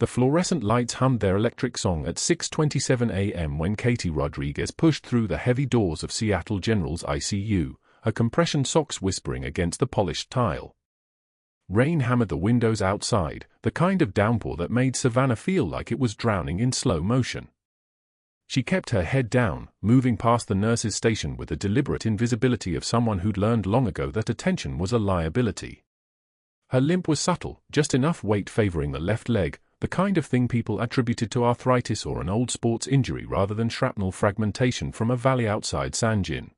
The fluorescent lights hummed their electric song at 6:27 a.m. when Katie Rodriguez pushed through the heavy doors of Seattle General's ICU, her compression socks whispering against the polished tile. Rain hammered the windows outside, the kind of downpour that made Savannah feel like it was drowning in slow motion. She kept her head down, moving past the nurse's station with the deliberate invisibility of someone who'd learned long ago that attention was a liability. Her limp was subtle, just enough weight favoring the left leg, the kind of thing people attributed to arthritis or an old sports injury rather than shrapnel fragmentation from a valley outside Sanjin.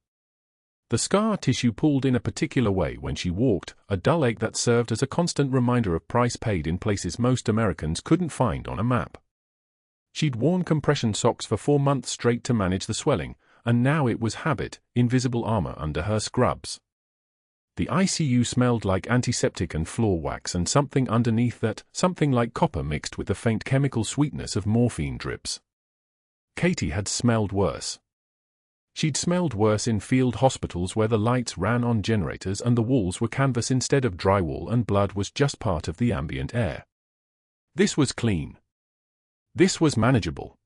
The scar tissue pulled in a particular way when she walked, a dull ache that served as a constant reminder of price paid in places most Americans couldn't find on a map. She'd worn compression socks for 4 months straight to manage the swelling, and now it was habit, invisible armor under her scrubs. The ICU smelled like antiseptic and floor wax and something underneath that, something like copper mixed with the faint chemical sweetness of morphine drips. Katie had smelled worse. She'd smelled worse in field hospitals where the lights ran on generators and the walls were canvas instead of drywall and blood was just part of the ambient air. This was clean. This was manageable.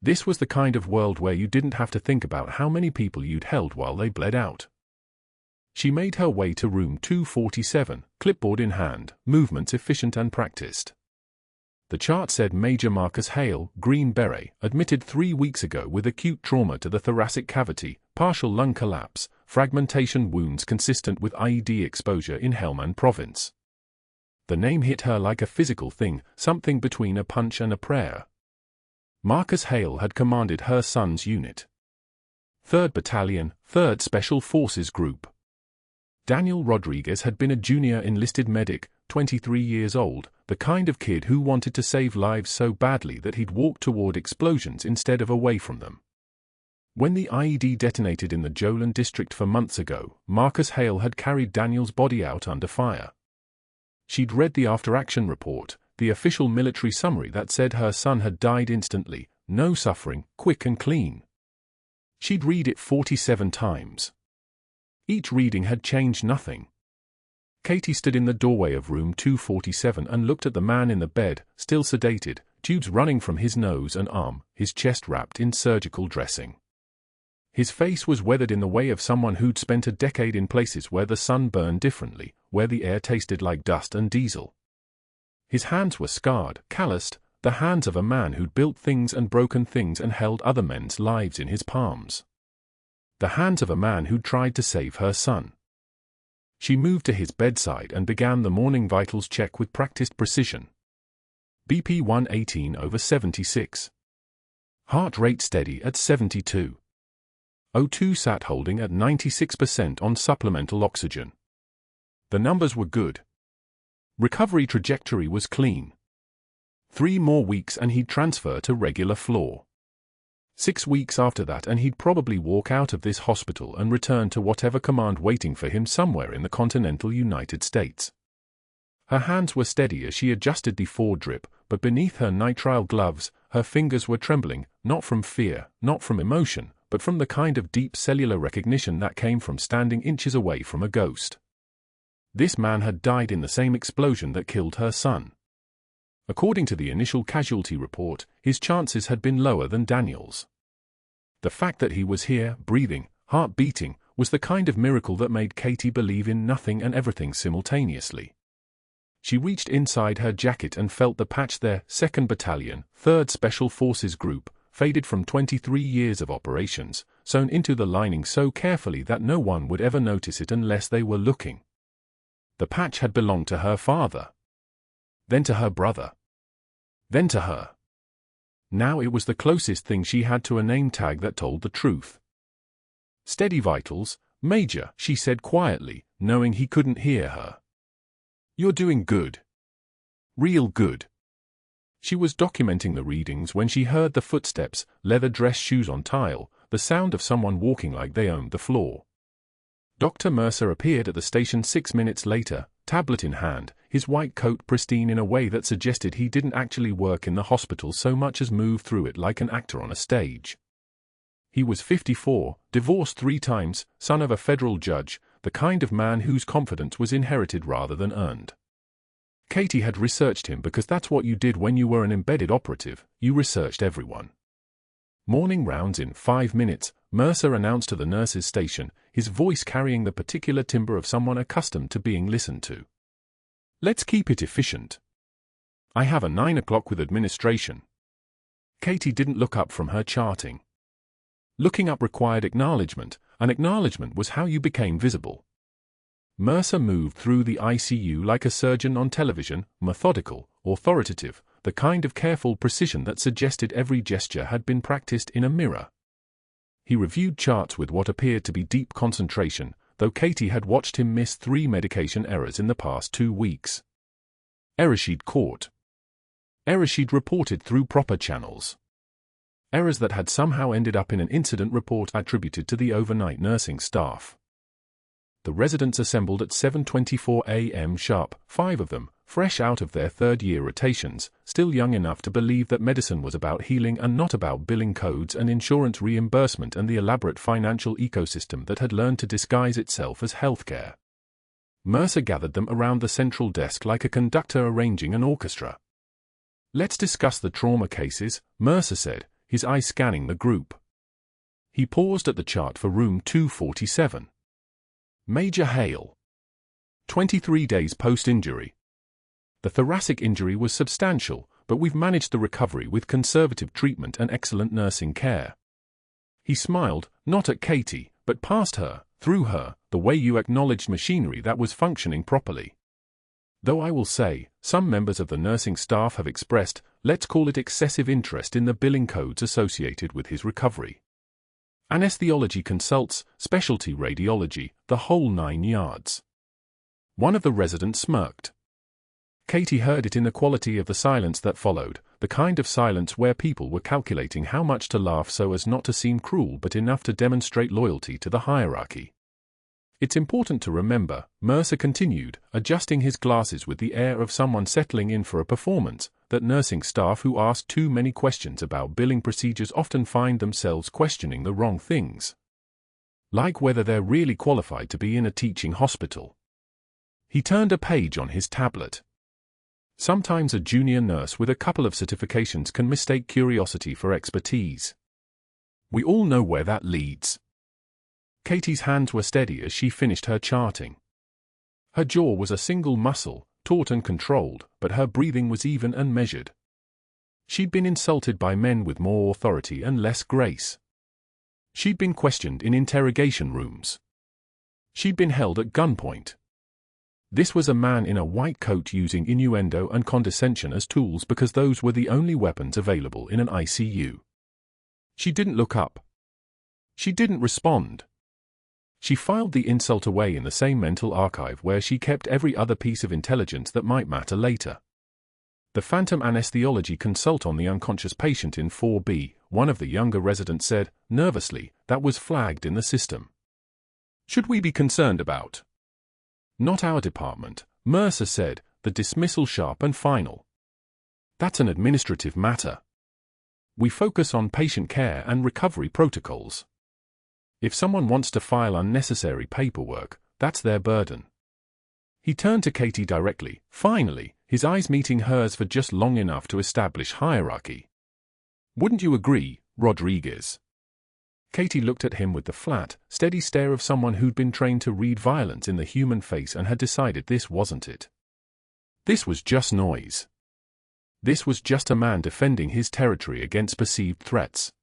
This was the kind of world where you didn't have to think about how many people you'd held while they bled out. She made her way to room 247, clipboard in hand, movements efficient and practiced. The chart said Major Marcus Hale, Green Beret, admitted 3 weeks ago with acute trauma to the thoracic cavity, partial lung collapse, fragmentation wounds consistent with IED exposure in Helmand Province. The name hit her like a physical thing, something between a punch and a prayer. Marcus Hale had commanded her son's unit. 3rd Battalion, 3rd Special Forces Group. Daniel Rodriguez had been a junior enlisted medic, 23 years old, the kind of kid who wanted to save lives so badly that he'd walk toward explosions instead of away from them. When the IED detonated in the Jolin district for months ago, Marcus Hale had carried Daniel's body out under fire. She'd read the after-action report, the official military summary that said her son had died instantly, no suffering, quick and clean. She'd read it 47 times. Each reading had changed nothing. Katie stood in the doorway of room 247 and looked at the man in the bed, still sedated, tubes running from his nose and arm, his chest wrapped in surgical dressing. His face was weathered in the way of someone who'd spent a decade in places where the sun burned differently, where the air tasted like dust and diesel. His hands were scarred, calloused, the hands of a man who'd built things and broken things and held other men's lives in his palms. The hands of a man who'd tried to save her son. She moved to his bedside and began the morning vitals check with practiced precision. BP 118/76. Heart rate steady at 72. O2 sat holding at 96% on supplemental oxygen. The numbers were good. Recovery trajectory was clean. 3 more weeks and he'd transfer to regular floor. 6 weeks after that and he'd probably walk out of this hospital and return to whatever command waiting for him somewhere in the continental United States. Her hands were steady as she adjusted the foredrip, but beneath her nitrile gloves, her fingers were trembling, not from fear, not from emotion, but from the kind of deep cellular recognition that came from standing inches away from a ghost. This man had died in the same explosion that killed her son. According to the initial casualty report, his chances had been lower than Daniel's. The fact that he was here, breathing, heart beating, was the kind of miracle that made Katie believe in nothing and everything simultaneously. She reached inside her jacket and felt the patch there, 2nd Battalion, 3rd Special Forces Group, faded from 23 years of operations, sewn into the lining so carefully that no one would ever notice it unless they were looking. The patch had belonged to her father. Then to her brother. Then to her. Now it was the closest thing she had to a name tag that told the truth. "Steady vitals, Major," she said quietly, knowing he couldn't hear her. "You're doing good. Real good." She was documenting the readings when she heard the footsteps, leather dress shoes on tile, the sound of someone walking like they owned the floor. Dr. Mercer appeared at the station 6 minutes later, tablet in hand, his white coat pristine in a way that suggested he didn't actually work in the hospital so much as move through it like an actor on a stage. He was 54, divorced 3 times, son of a federal judge, the kind of man whose confidence was inherited rather than earned. Katie had researched him because that's what you did when you were an embedded operative, you researched everyone. Morning rounds in 5 minutes, Mercer announced to the nurse's station, his voice carrying the particular timbre of someone accustomed to being listened to. Let's keep it efficient. I have a 9 o'clock with administration. Katie didn't look up from her charting. Looking up required acknowledgement. An acknowledgement was how you became visible. Mercer moved through the ICU like a surgeon on television, methodical, authoritative, the kind of careful precision that suggested every gesture had been practiced in a mirror. He reviewed charts with what appeared to be deep concentration, though Katie had watched him miss 3 medication errors in the past 2 weeks. Errors she'd caught. Errors she'd reported through proper channels. Errors that had somehow ended up in an incident report attributed to the overnight nursing staff. The residents assembled at 7:24 a.m. sharp, 5 of them, fresh out of their third-year rotations, still young enough to believe that medicine was about healing and not about billing codes and insurance reimbursement and the elaborate financial ecosystem that had learned to disguise itself as healthcare. Mercer gathered them around the central desk like a conductor arranging an orchestra. Let's discuss the trauma cases, Mercer said, his eyes scanning the group. He paused at the chart for room 247. Major Hale. 23 days post-injury. The thoracic injury was substantial, but we've managed the recovery with conservative treatment and excellent nursing care. He smiled, not at Katie, but past her, through her, the way you acknowledged machinery that was functioning properly. Though I will say, some members of the nursing staff have expressed, let's call it excessive interest in the billing codes associated with his recovery. Anesthesiology consults, specialty radiology, the whole 9 yards. One of the residents smirked. Katie heard it in the quality of the silence that followed, the kind of silence where people were calculating how much to laugh so as not to seem cruel but enough to demonstrate loyalty to the hierarchy. It's important to remember, Mercer continued, adjusting his glasses with the air of someone settling in for a performance, that nursing staff who ask too many questions about billing procedures often find themselves questioning the wrong things. Like whether they're really qualified to be in a teaching hospital. He turned a page on his tablet. Sometimes a junior nurse with a couple of certifications can mistake curiosity for expertise. We all know where that leads. Katie's hands were steady as she finished her charting. Her jaw was a single muscle, taut and controlled, but her breathing was even and measured. She'd been insulted by men with more authority and less grace. She'd been questioned in interrogation rooms. She'd been held at gunpoint. This was a man in a white coat using innuendo and condescension as tools because those were the only weapons available in an ICU. She didn't look up. She didn't respond. She filed the insult away in the same mental archive where she kept every other piece of intelligence that might matter later. The phantom anesthesiology consult on the unconscious patient in 4B, one of the younger residents said, nervously, that was flagged in the system. Should we be concerned about? Not our department, Mercer said, the dismissal sharp and final. That's an administrative matter. We focus on patient care and recovery protocols. If someone wants to file unnecessary paperwork, that's their burden. He turned to Katie directly, finally, his eyes meeting hers for just long enough to establish hierarchy. Wouldn't you agree, Rodriguez? Katie looked at him with the flat, steady stare of someone who'd been trained to read violence in the human face and had decided this wasn't it. This was just noise. This was just a man defending his territory against perceived threats.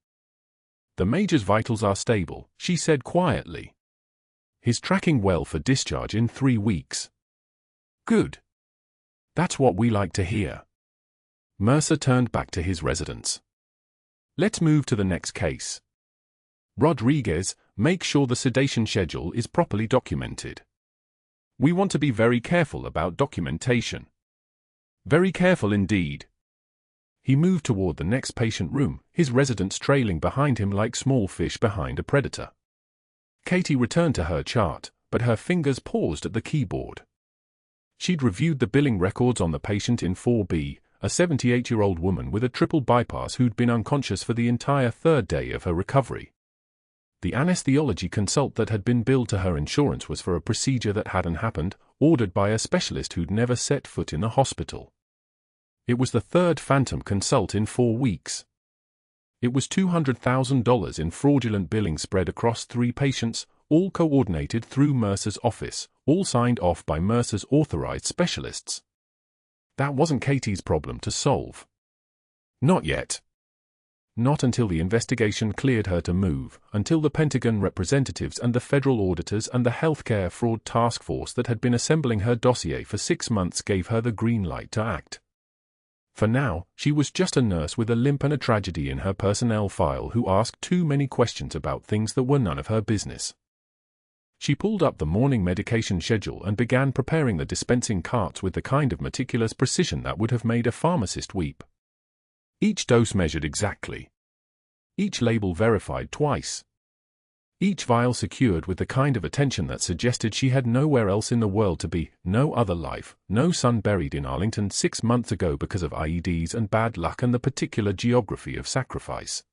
The Major's vitals are stable, she said quietly. He's tracking well for discharge in 3 weeks. Good. That's what we like to hear. Mercer turned back to his residents. Let's move to the next case. Rodriguez, make sure the sedation schedule is properly documented. We want to be very careful about documentation. Very careful indeed. He moved toward the next patient room, his residents trailing behind him like small fish behind a predator. Katie returned to her chart, but her fingers paused at the keyboard. She'd reviewed the billing records on the patient in 4B, a 78-year-old woman with a triple bypass who'd been unconscious for the entire 3rd day of her recovery. The anesthesiology consult that had been billed to her insurance was for a procedure that hadn't happened, ordered by a specialist who'd never set foot in the hospital. It was the third phantom consult in 4 weeks. It was $200,000 in fraudulent billing spread across 3 patients, all coordinated through Mercer's office, all signed off by Mercer's authorized specialists. That wasn't Katie's problem to solve. Not yet. Not until the investigation cleared her to move, until the Pentagon representatives and the federal auditors and the healthcare fraud task force that had been assembling her dossier for 6 months gave her the green light to act. For now, she was just a nurse with a limp and a tragedy in her personnel file who asked too many questions about things that were none of her business. She pulled up the morning medication schedule and began preparing the dispensing carts with the kind of meticulous precision that would have made a pharmacist weep. Each dose measured exactly. Each label verified twice. Each vial secured with the kind of attention that suggested she had nowhere else in the world to be, no other life, no son buried in Arlington 6 months ago because of IEDs and bad luck and the particular geography of sacrifice.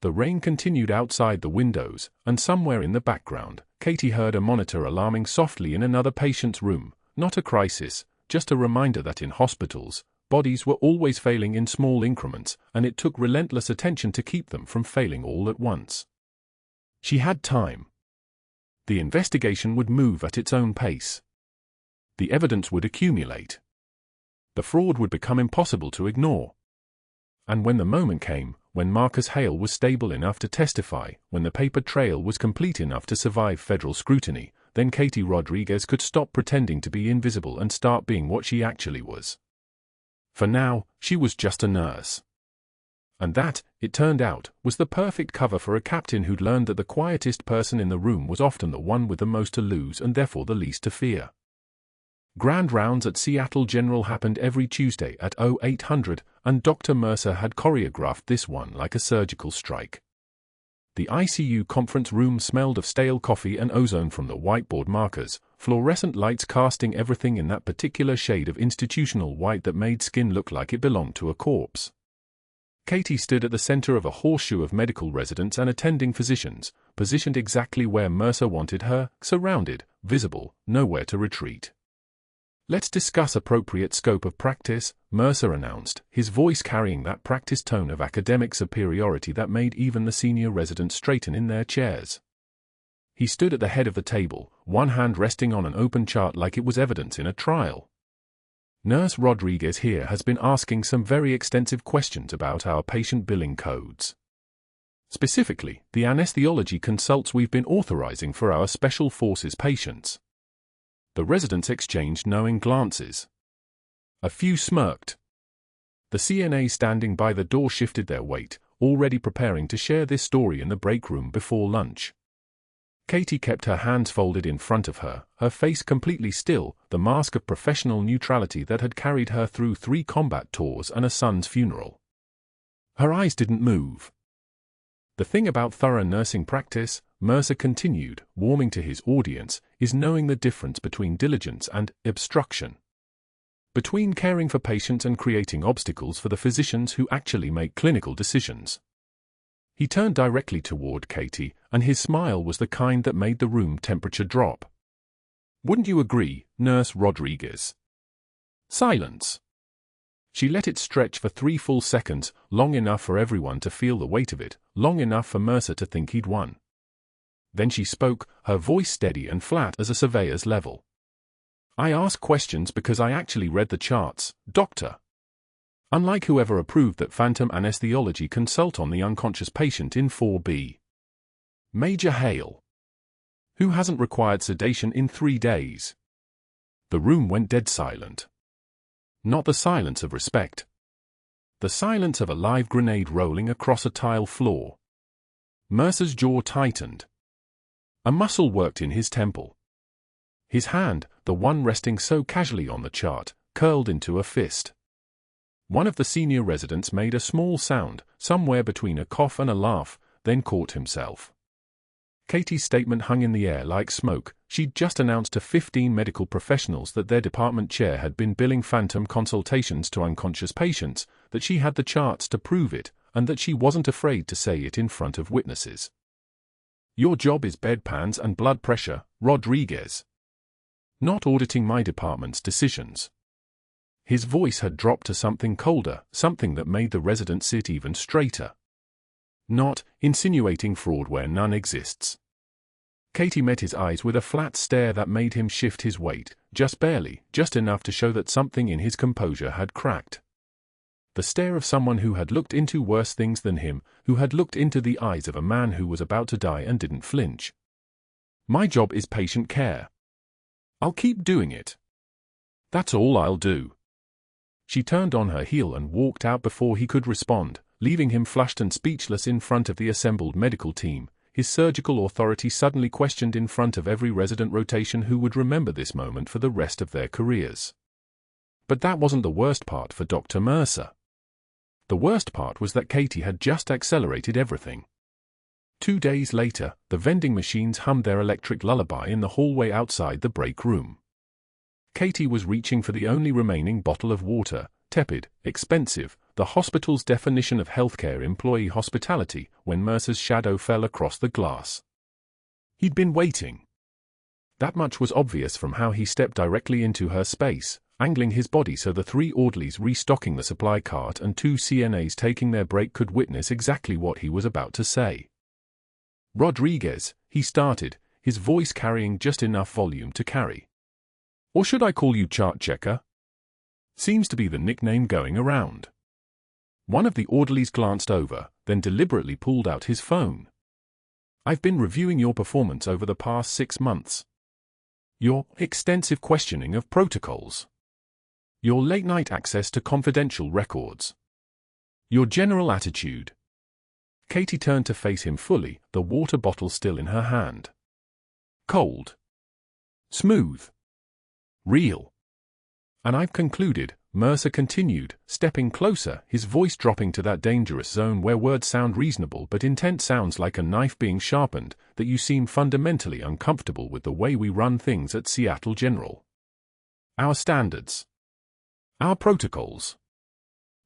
The rain continued outside the windows, and somewhere in the background, Katie heard a monitor alarming softly in another patient's room, not a crisis, just a reminder that in hospitals, bodies were always failing in small increments, and it took relentless attention to keep them from failing all at once. She had time. The investigation would move at its own pace. The evidence would accumulate. The fraud would become impossible to ignore. And when the moment came, when Marcus Hale was stable enough to testify, when the paper trail was complete enough to survive federal scrutiny, then Katie Rodriguez could stop pretending to be invisible and start being what she actually was. For now, she was just a nurse. And that, it turned out, was the perfect cover for a captain who'd learned that the quietest person in the room was often the one with the most to lose and therefore the least to fear. Grand rounds at Seattle General happened every Tuesday at 0800, and Dr. Mercer had choreographed this one like a surgical strike. The ICU conference room smelled of stale coffee and ozone from the whiteboard markers, fluorescent lights casting everything in that particular shade of institutional white that made skin look like it belonged to a corpse. Katie stood at the center of a horseshoe of medical residents and attending physicians, positioned exactly where Mercer wanted her, surrounded, visible, nowhere to retreat. "Let's discuss appropriate scope of practice," Mercer announced, his voice carrying that practice tone of academic superiority that made even the senior residents straighten in their chairs. He stood at the head of the table, one hand resting on an open chart like it was evidence in a trial. "Nurse Rodriguez here has been asking some very extensive questions about our patient billing codes. Specifically, the anesthesiology consults we've been authorizing for our special forces patients." The residents exchanged knowing glances. A few smirked. The CNA standing by the door shifted their weight, already preparing to share this story in the break room before lunch. Katie kept her hands folded in front of her, her face completely still, the mask of professional neutrality that had carried her through 3 combat tours and a son's funeral. Her eyes didn't move. "The thing about thorough nursing practice," Mercer continued, warming to his audience, "is knowing the difference between diligence and obstruction. Between caring for patients and creating obstacles for the physicians who actually make clinical decisions." He turned directly toward Katie, and his smile was the kind that made the room temperature drop. "Wouldn't you agree, Nurse Rodriguez?" Silence. She let it stretch for 3 full seconds, long enough for everyone to feel the weight of it, long enough for Mercer to think he'd won. Then she spoke, her voice steady and flat as a surveyor's level. "I ask questions because I actually read the charts, Doctor. Unlike whoever approved that phantom anesthesiology consult on the unconscious patient in 4B. Major Hale. Who hasn't required sedation in 3 days?" The room went dead silent. Not the silence of respect. The silence of a live grenade rolling across a tile floor. Mercer's jaw tightened. A muscle worked in his temple. His hand, the one resting so casually on the chart, curled into a fist. One of the senior residents made a small sound, somewhere between a cough and a laugh, then caught himself. Katie's statement hung in the air like smoke. She'd just announced to 15 medical professionals that their department chair had been billing phantom consultations to unconscious patients, that she had the charts to prove it, and that she wasn't afraid to say it in front of witnesses. "Your job is bedpans and blood pressure, Rodriguez." Not auditing my department's decisions. His voice had dropped to something colder, something that made the resident sit even straighter. Not insinuating fraud where none exists. Katie met his eyes with a flat stare that made him shift his weight, just barely, just enough to show that something in his composure had cracked. The stare of someone who had looked into worse things than him, who had looked into the eyes of a man who was about to die and didn't flinch. My job is patient care. I'll keep doing it. That's all I'll do. She turned on her heel and walked out before he could respond, leaving him flushed and speechless in front of the assembled medical team, his surgical authority suddenly questioned in front of every resident rotation who would remember this moment for the rest of their careers. But that wasn't the worst part for Dr. Mercer. The worst part was that Katie had just accelerated everything. 2 days later, the vending machines hummed their electric lullaby in the hallway outside the break room. Katie was reaching for the only remaining bottle of water, tepid, expensive, the hospital's definition of healthcare employee hospitality, when Mercer's shadow fell across the glass. He'd been waiting. That much was obvious from how he stepped directly into her space, angling his body so the 3 orderlies restocking the supply cart and 2 CNAs taking their break could witness exactly what he was about to say. Rodriguez, he started, his voice carrying just enough volume to carry. Or should I call you chart checker? Seems to be the nickname going around. One of the orderlies glanced over, then deliberately pulled out his phone. I've been reviewing your performance over the past 6 months. Your extensive questioning of protocols. Your late-night access to confidential records. Your general attitude. Katie turned to face him fully, the water bottle still in her hand. Cold. Smooth. Real. And I've concluded, Mercer continued, stepping closer, his voice dropping to that dangerous zone where words sound reasonable but intent sounds like a knife being sharpened, that you seem fundamentally uncomfortable with the way we run things at Seattle General. Our standards. Our protocols.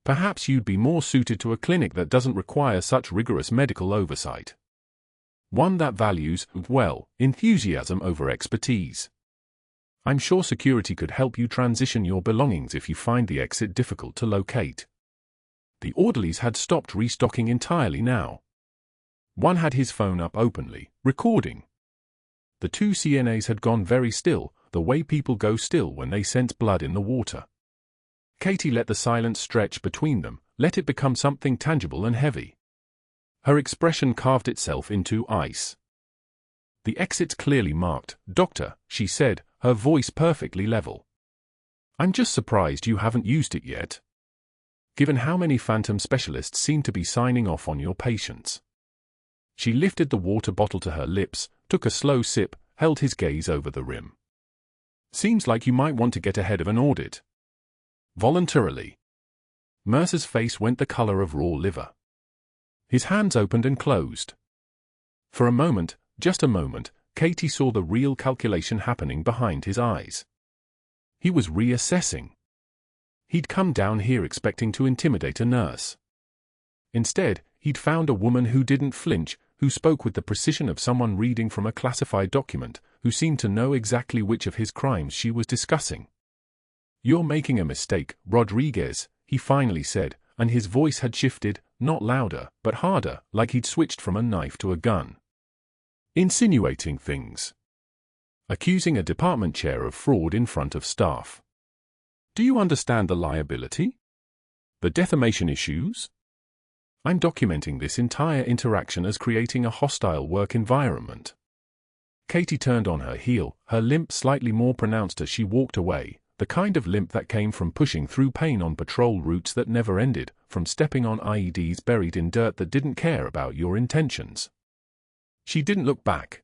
Perhaps you'd be more suited to a clinic that doesn't require such rigorous medical oversight. One that values, well, enthusiasm over expertise. I'm sure security could help you transition your belongings if you find the exit difficult to locate. The orderlies had stopped restocking entirely now. One had his phone up openly, recording. The 2 CNAs had gone very still, the way people go still when they sense blood in the water. Katie let the silence stretch between them, let it become something tangible and heavy. Her expression carved itself into ice. The exit's clearly marked, Doctor, she said, her voice perfectly level. I'm just surprised you haven't used it yet. Given how many phantom specialists seem to be signing off on your patients. She lifted the water bottle to her lips, took a slow sip, held his gaze over the rim. Seems like you might want to get ahead of an audit. Voluntarily. Mercer's face went the color of raw liver. His hands opened and closed. For a moment, just a moment, Katie saw the real calculation happening behind his eyes. He was reassessing. He'd come down here expecting to intimidate a nurse. Instead, he'd found a woman who didn't flinch, who spoke with the precision of someone reading from a classified document, who seemed to know exactly which of his crimes she was discussing. You're making a mistake, Rodriguez, he finally said, and his voice had shifted, not louder, but harder, like he'd switched from a knife to a gun. Insinuating things. Accusing a department chair of fraud in front of staff. Do you understand the liability? The defamation issues? I'm documenting this entire interaction as creating a hostile work environment. Katie turned on her heel, her limp slightly more pronounced as she walked away, the kind of limp that came from pushing through pain on patrol routes that never ended, from stepping on IEDs buried in dirt that didn't care about your intentions. She didn't look back.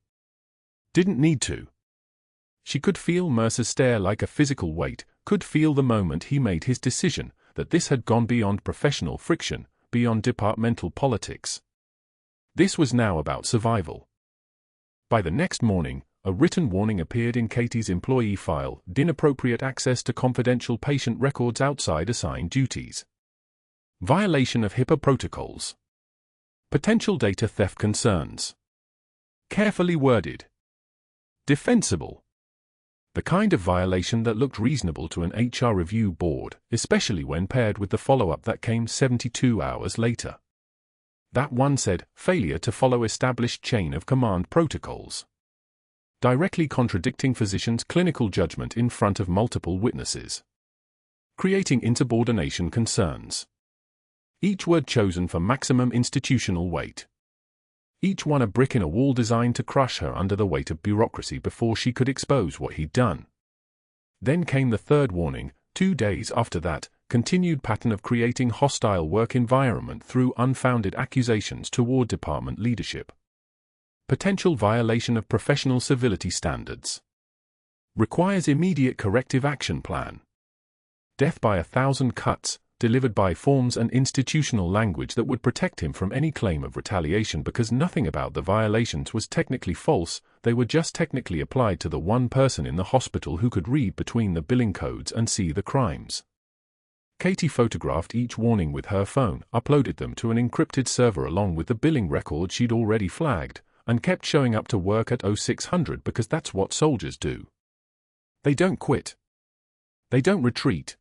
Didn't need to. She could feel Mercer's stare like a physical weight, could feel the moment he made his decision, that this had gone beyond professional friction, beyond departmental politics. This was now about survival. By the next morning, a written warning appeared in Katie's employee file, inappropriate access to confidential patient records outside assigned duties. Violation of HIPAA protocols. Potential data theft concerns. Carefully worded. Defensible. The kind of violation that looked reasonable to an HR review board, especially when paired with the follow-up that came 72 hours later. That one said, failure to follow established chain of command protocols. Directly contradicting physician's clinical judgment in front of multiple witnesses. Creating insubordination concerns. Each word chosen for maximum institutional weight. Each one a brick in a wall designed to crush her under the weight of bureaucracy before she could expose what he'd done. Then came the third warning, 2 days after that, continued pattern of creating hostile work environment through unfounded accusations toward department leadership. Potential violation of professional civility standards. Requires immediate corrective action plan. Death by 1,000 cuts, delivered by forms and institutional language that would protect him from any claim of retaliation because nothing about the violations was technically false, they were just technically applied to the one person in the hospital who could read between the billing codes and see the crimes. Katie photographed each warning with her phone, uploaded them to an encrypted server along with the billing record she'd already flagged, and kept showing up to work at 0600 because that's what soldiers do. They don't quit. They don't retreat.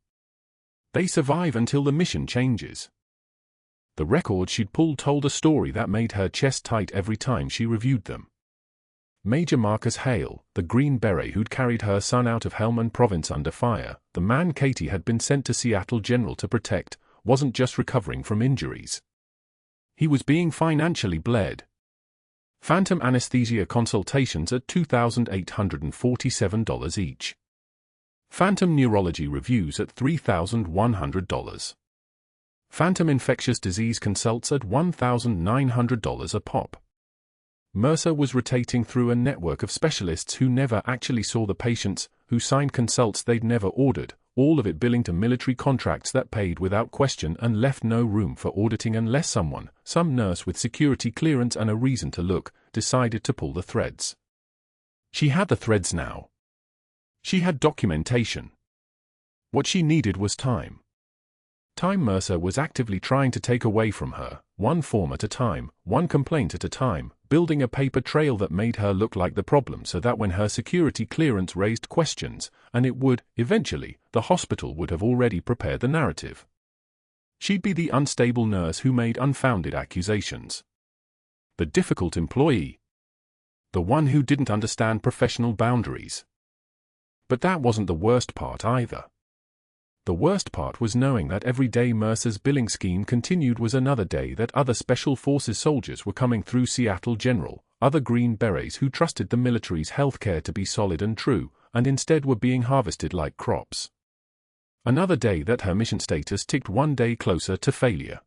They survive until the mission changes. The record she'd pulled told a story that made her chest tight every time she reviewed them. Major Marcus Hale, the Green Beret who'd carried her son out of Helmand Province under fire, the man Katie had been sent to Seattle General to protect, wasn't just recovering from injuries. He was being financially bled. Phantom anesthesia consultations at $2,847 each. Phantom neurology reviews at $3,100. Phantom infectious disease consults at $1,900 a pop. Mercer was rotating through a network of specialists who never actually saw the patients, who signed consults they'd never ordered, all of it billing to military contracts that paid without question and left no room for auditing unless someone, some nurse with security clearance and a reason to look, decided to pull the threads. She had the threads now. She had documentation. What she needed was time. Time Mercer was actively trying to take away from her, one form at a time, one complaint at a time, building a paper trail that made her look like the problem so that when her security clearance raised questions, and it would, eventually, the hospital would have already prepared the narrative. She'd be the unstable nurse who made unfounded accusations. The difficult employee. The one who didn't understand professional boundaries. But that wasn't the worst part either. The worst part was knowing that every day Mercer's billing scheme continued was another day that other Special Forces soldiers were coming through Seattle General, other Green Berets who trusted the military's healthcare to be solid and true, and instead were being harvested like crops. Another day that her mission status ticked one day closer to failure.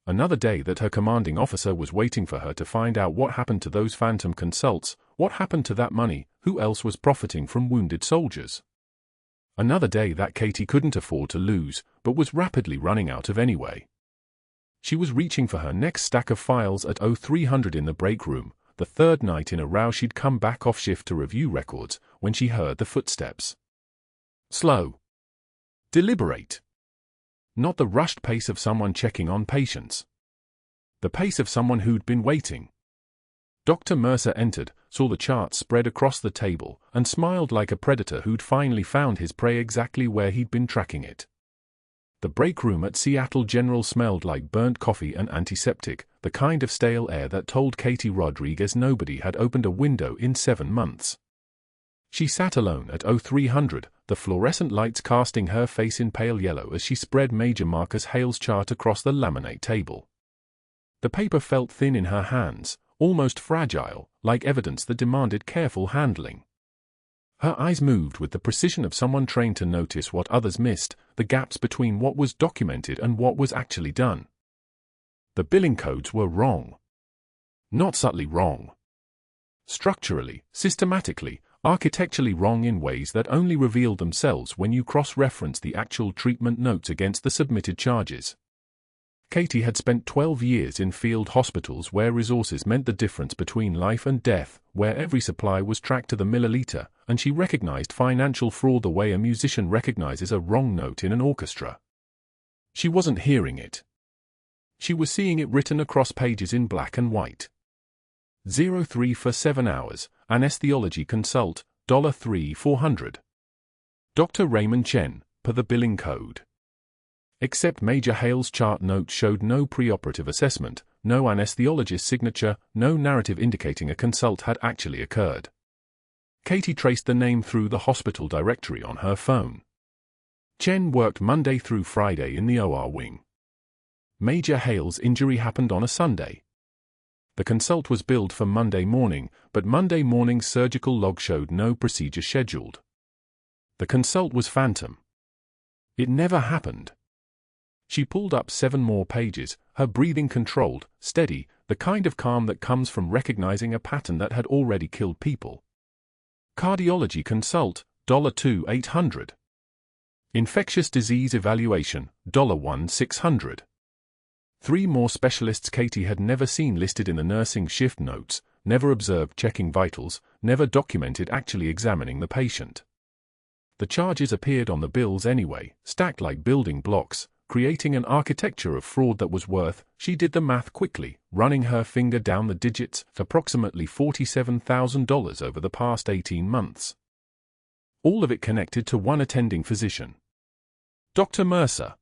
Another day that her commanding officer was waiting for her to find out what happened to those phantom consults, what happened to that money, who else was profiting from wounded soldiers. Another day that Katie couldn't afford to lose, but was rapidly running out of anyway. She was reaching for her next stack of files at 0300 in the break room, the third night in a row she'd come back off shift to review records, when she heard the footsteps. Slow. Deliberate. Not the rushed pace of someone checking on patients. The pace of someone who'd been waiting. Dr. Mercer entered, saw the chart spread across the table, and smiled like a predator who'd finally found his prey exactly where he'd been tracking it. The break room at Seattle General smelled like burnt coffee and antiseptic, the kind of stale air that told Katie Rodriguez nobody had opened a window in 7 months. She sat alone at 0300, the fluorescent lights casting her face in pale yellow as she spread Major Marcus Hale's chart across the laminate table. The paper felt thin in her hands, almost fragile, like evidence that demanded careful handling. Her eyes moved with the precision of someone trained to notice what others missed, the gaps between what was documented and what was actually done. The billing codes were wrong. Not subtly wrong. Structurally, systematically, architecturally wrong in ways that only revealed themselves when you cross-reference the actual treatment notes against the submitted charges. Katie had spent 12 years in field hospitals where resources meant the difference between life and death, where every supply was tracked to the milliliter, and she recognized financial fraud the way a musician recognizes a wrong note in an orchestra. She wasn't hearing it. She was seeing it written across pages in black and white. 03 for 7 hours, anesthesiology consult, $3,400. Dr. Raymond Chen, per the billing code. Except Major Hale's chart notes showed no preoperative assessment, no anesthesiologist's signature, no narrative indicating a consult had actually occurred. Katie traced the name through the hospital directory on her phone. Chen worked Monday through Friday in the OR wing. Major Hale's injury happened on a Sunday. The consult was billed for Monday morning, but Monday morning's surgical log showed no procedure scheduled. The consult was phantom. It never happened. She pulled up 7 more pages, her breathing controlled, steady, the kind of calm that comes from recognizing a pattern that had already killed people. Cardiology consult, $2,800. Infectious disease evaluation, $1,600. 3 more specialists Katie had never seen listed in the nursing shift notes, never observed checking vitals, never documented actually examining the patient. The charges appeared on the bills anyway, stacked like building blocks, creating an architecture of fraud that was worth, she did the math quickly, running her finger down the digits, approximately $47,000 over the past 18 months. All of it connected to one attending physician. Dr. Mercer.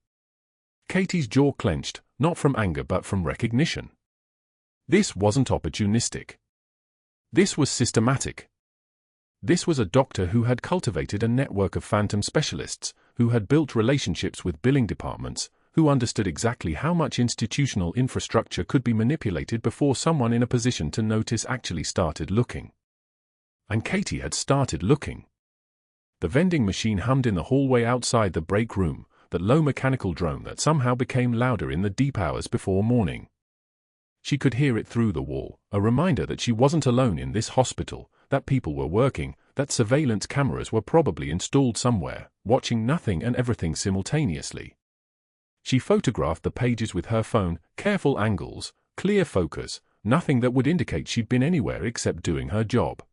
Katie's jaw clenched, not from anger but from recognition. This wasn't opportunistic. This was systematic. This was a doctor who had cultivated a network of phantom specialists, who had built relationships with billing departments, who understood exactly how much institutional infrastructure could be manipulated before someone in a position to notice actually started looking. And Katie had started looking. The vending machine hummed in the hallway outside the break room, that low mechanical drone that somehow became louder in the deep hours before morning. She could hear it through the wall, a reminder that she wasn't alone in this hospital, that people were working, that surveillance cameras were probably installed somewhere, watching nothing and everything simultaneously. She photographed the pages with her phone, careful angles, clear focus, nothing that would indicate she'd been anywhere except doing her job.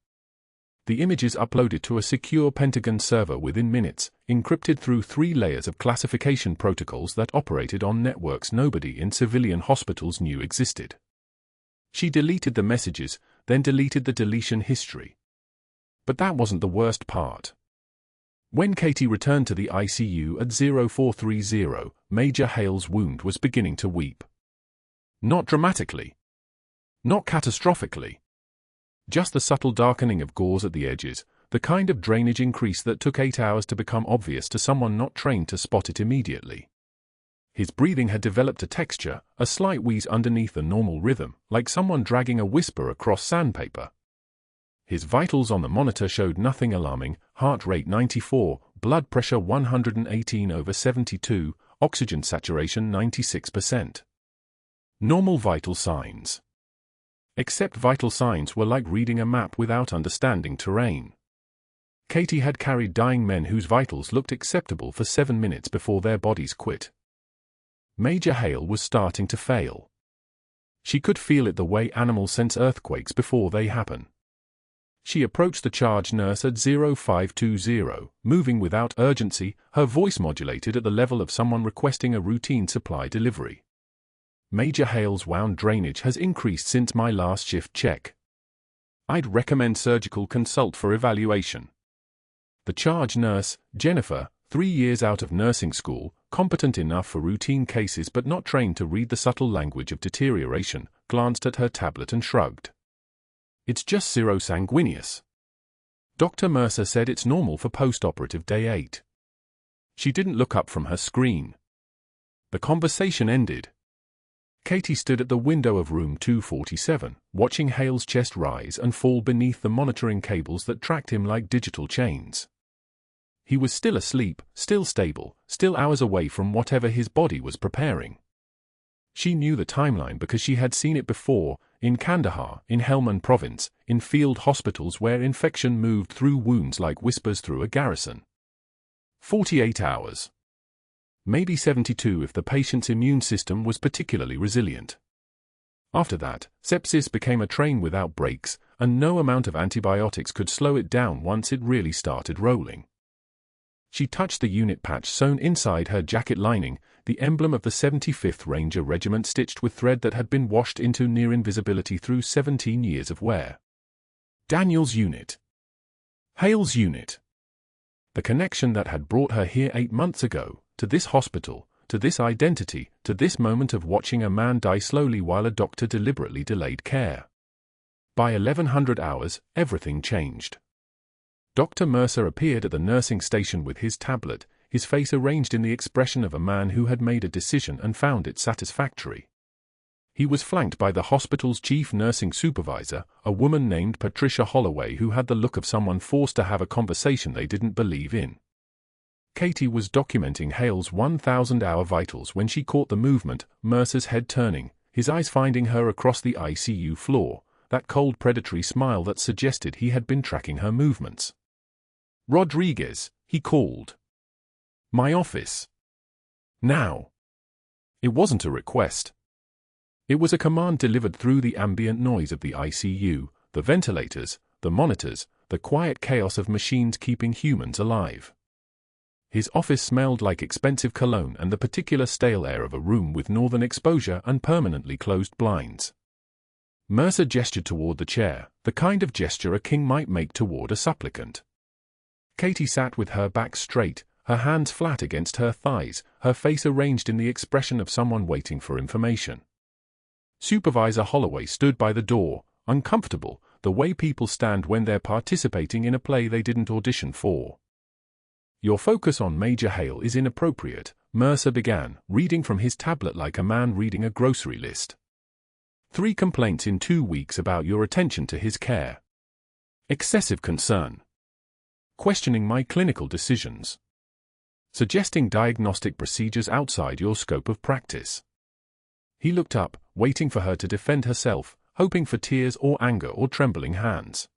The images uploaded to a secure Pentagon server within minutes, encrypted through 3 layers of classification protocols that operated on networks nobody in civilian hospitals knew existed. She deleted the messages, then deleted the deletion history. But that wasn't the worst part. When Katie returned to the ICU at 0430, Major Hale's wound was beginning to weep. Not dramatically. Not catastrophically. Just the subtle darkening of gauze at the edges, the kind of drainage increase that took 8 hours to become obvious to someone not trained to spot it immediately. His breathing had developed a texture, a slight wheeze underneath the normal rhythm, like someone dragging a whisper across sandpaper. His vitals on the monitor showed nothing alarming, heart rate 94, blood pressure 118/72, oxygen saturation 96%. Normal vital signs. Except vital signs were like reading a map without understanding terrain. Katie had carried dying men whose vitals looked acceptable for 7 minutes before their bodies quit. Major Hale was starting to fail. She could feel it the way animals sense earthquakes before they happen. She approached the charge nurse at 0520, moving without urgency, her voice modulated at the level of someone requesting a routine supply delivery. Major Hale's wound drainage has increased since my last shift check. I'd recommend surgical consult for evaluation. The charge nurse, Jennifer, 3 years out of nursing school, competent enough for routine cases but not trained to read the subtle language of deterioration, glanced at her tablet and shrugged. It's just serosanguineous. Dr. Mercer said it's normal for post-operative day 8. She didn't look up from her screen. The conversation ended. Katie stood at the window of room 247, watching Hale's chest rise and fall beneath the monitoring cables that tracked him like digital chains. He was still asleep, still stable, still hours away from whatever his body was preparing. She knew the timeline because she had seen it before, in Kandahar, in Helmand province, in field hospitals where infection moved through wounds like whispers through a garrison. 48 hours. Maybe 72 if the patient's immune system was particularly resilient. After that, sepsis became a train without brakes, and no amount of antibiotics could slow it down once it really started rolling. She touched the unit patch sewn inside her jacket lining, the emblem of the 75th Ranger Regiment stitched with thread that had been washed into near invisibility through 17 years of wear. Daniel's unit. Hale's unit. The connection that had brought her here 8 months ago, to this hospital, to this identity, to this moment of watching a man die slowly while a doctor deliberately delayed care. By 1100 hours, everything changed. Dr. Mercer appeared at the nursing station with his tablet, his face arranged in the expression of a man who had made a decision and found it satisfactory. He was flanked by the hospital's chief nursing supervisor, a woman named Patricia Holloway who had the look of someone forced to have a conversation they didn't believe in. Katie was documenting Hale's 1,000-hour vitals when she caught the movement, Mercer's head turning, his eyes finding her across the ICU floor, that cold predatory smile that suggested he had been tracking her movements. "Rodriguez," he called. "My office. Now." It wasn't a request. It was a command delivered through the ambient noise of the ICU, the ventilators, the monitors, the quiet chaos of machines keeping humans alive. His office smelled like expensive cologne and the particular stale air of a room with northern exposure and permanently closed blinds. Mercer gestured toward the chair, the kind of gesture a king might make toward a supplicant. Katie sat with her back straight, her hands flat against her thighs, her face arranged in the expression of someone waiting for information. Supervisor Holloway stood by the door, uncomfortable, the way people stand when they're participating in a play they didn't audition for. "Your focus on Major Hale is inappropriate," Mercer began, reading from his tablet like a man reading a grocery list. "3 complaints in 2 weeks about your attention to his care. Excessive concern. Questioning my clinical decisions. Suggesting diagnostic procedures outside your scope of practice." He looked up, waiting for her to defend herself, hoping for tears or anger or trembling hands.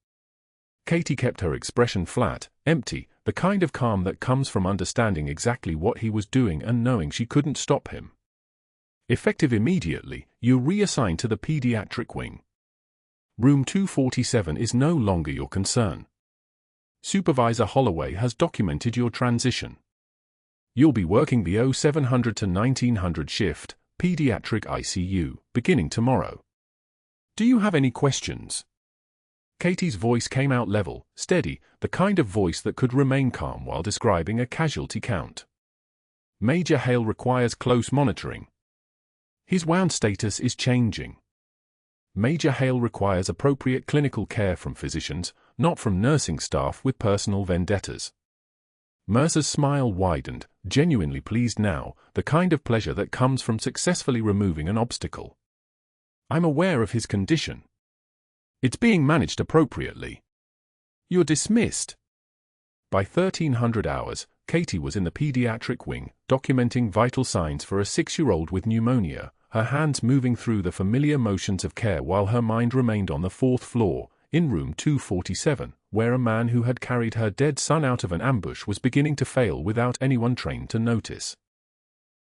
Katie kept her expression flat, empty, the kind of calm that comes from understanding exactly what he was doing and knowing she couldn't stop him. "Effective immediately, you're reassigned to the pediatric wing. Room 247 is no longer your concern. Supervisor Holloway has documented your transition. You'll be working the 0700 to 1900 shift, pediatric ICU, beginning tomorrow. Do you have any questions?" Katie's voice came out level, steady, the kind of voice that could remain calm while describing a casualty count. "Major Hale requires close monitoring. His wound status is changing. Major Hale requires appropriate clinical care from physicians, not from nursing staff with personal vendettas." Mercer's smile widened, genuinely pleased now, the kind of pleasure that comes from successfully removing an obstacle. "I'm aware of his condition. It's being managed appropriately. You're dismissed." By 1300 hours, Katie was in the pediatric wing, documenting vital signs for a 6-year-old with pneumonia, her hands moving through the familiar motions of care while her mind remained on the 4th floor, in room 247, where a man who had carried her dead son out of an ambush was beginning to fail without anyone trained to notice.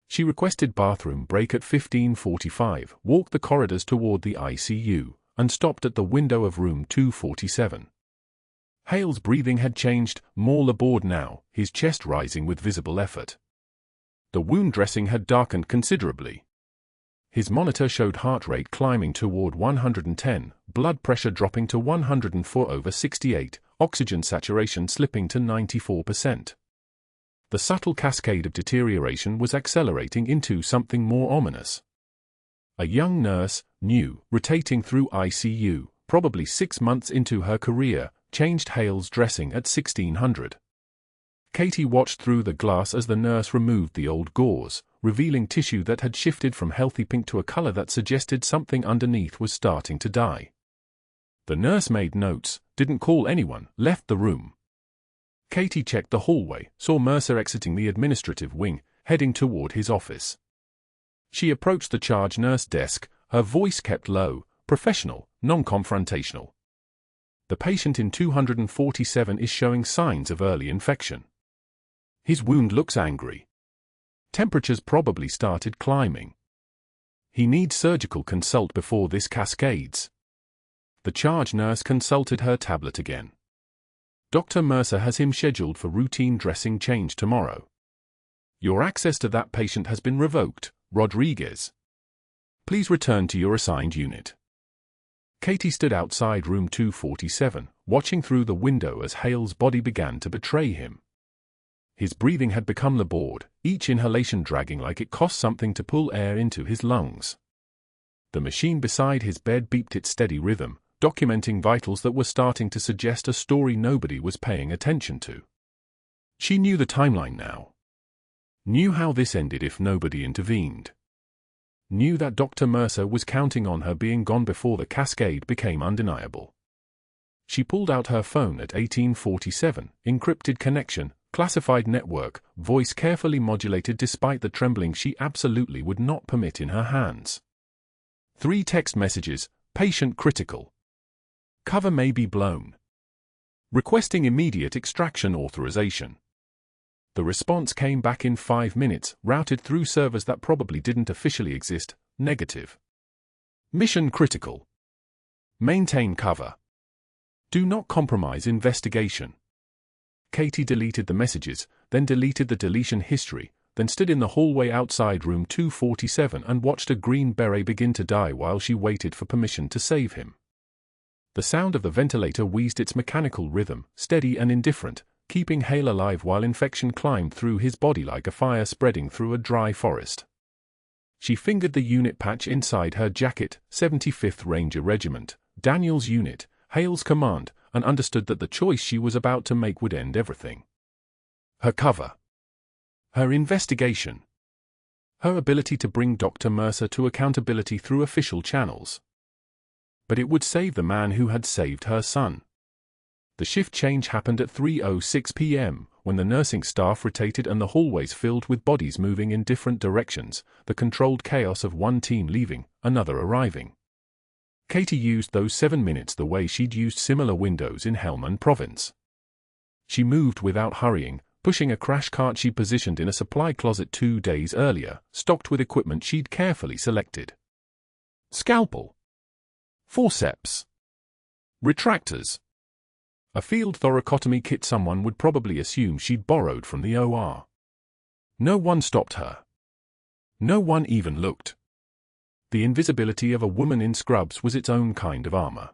She requested bathroom break at 15:45, walked the corridors toward the ICU, and stopped at the window of room 247. Hale's breathing had changed, more labored now, his chest rising with visible effort. The wound dressing had darkened considerably. His monitor showed heart rate climbing toward 110, blood pressure dropping to 104/68, oxygen saturation slipping to 94%. The subtle cascade of deterioration was accelerating into something more ominous. A young nurse, new, rotating through ICU, probably 6 months into her career, changed Hale's dressing at 1600. Katie watched through the glass as the nurse removed the old gauze, revealing tissue that had shifted from healthy pink to a color that suggested something underneath was starting to die. The nurse made notes, didn't call anyone, left the room. Katie checked the hallway, saw Mercer exiting the administrative wing, heading toward his office. She approached the charge nurse desk, her voice kept low, professional, non-confrontational. "The patient in 247 is showing signs of early infection. His wound looks angry. Temperatures probably started climbing. He needs surgical consult before this cascades." The charge nurse consulted her tablet again. "Dr. Mercer has him scheduled for routine dressing change tomorrow. Your access to that patient has been revoked, Rodriguez. Please return to your assigned unit." Katie stood outside room 247, watching through the window as Hale's body began to betray him. His breathing had become labored, each inhalation dragging like it cost something to pull air into his lungs. The machine beside his bed beeped its steady rhythm, documenting vitals that were starting to suggest a story nobody was paying attention to. She knew the timeline now. Knew how this ended if nobody intervened. Knew that Dr. Mercer was counting on her being gone before the cascade became undeniable. She pulled out her phone at 1847, encrypted connection, classified network, voice carefully modulated despite the trembling she absolutely would not permit in her hands. 3 text messages, patient critical. Cover may be blown. Requesting immediate extraction authorization. The response came back in 5 minutes, routed through servers that probably didn't officially exist, negative. Mission critical. Maintain cover. Do not compromise investigation. Katie deleted the messages, then deleted the deletion history, then stood in the hallway outside room 247 and watched a green beret begin to die while she waited for permission to save him. The sound of the ventilator wheezed its mechanical rhythm, steady and indifferent, keeping Hale alive while infection climbed through his body like a fire spreading through a dry forest. She fingered the unit patch inside her jacket, 75th Ranger Regiment, Daniel's unit, Hale's command, and understood that the choice she was about to make would end everything. Her cover. Her investigation. Her ability to bring Dr. Mercer to accountability through official channels. But it would save the man who had saved her son. The shift change happened at 3:06 p.m., when the nursing staff rotated and the hallways filled with bodies moving in different directions, the controlled chaos of one team leaving, another arriving. Katie used those 7 minutes the way she'd used similar windows in Helmand Province. She moved without hurrying, pushing a crash cart she positioned in a supply closet 2 days earlier, stocked with equipment she'd carefully selected. Scalpel. Forceps. Retractors. A field thoracotomy kit someone would probably assume she'd borrowed from the OR. No one stopped her. No one even looked. The invisibility of a woman in scrubs was its own kind of armor.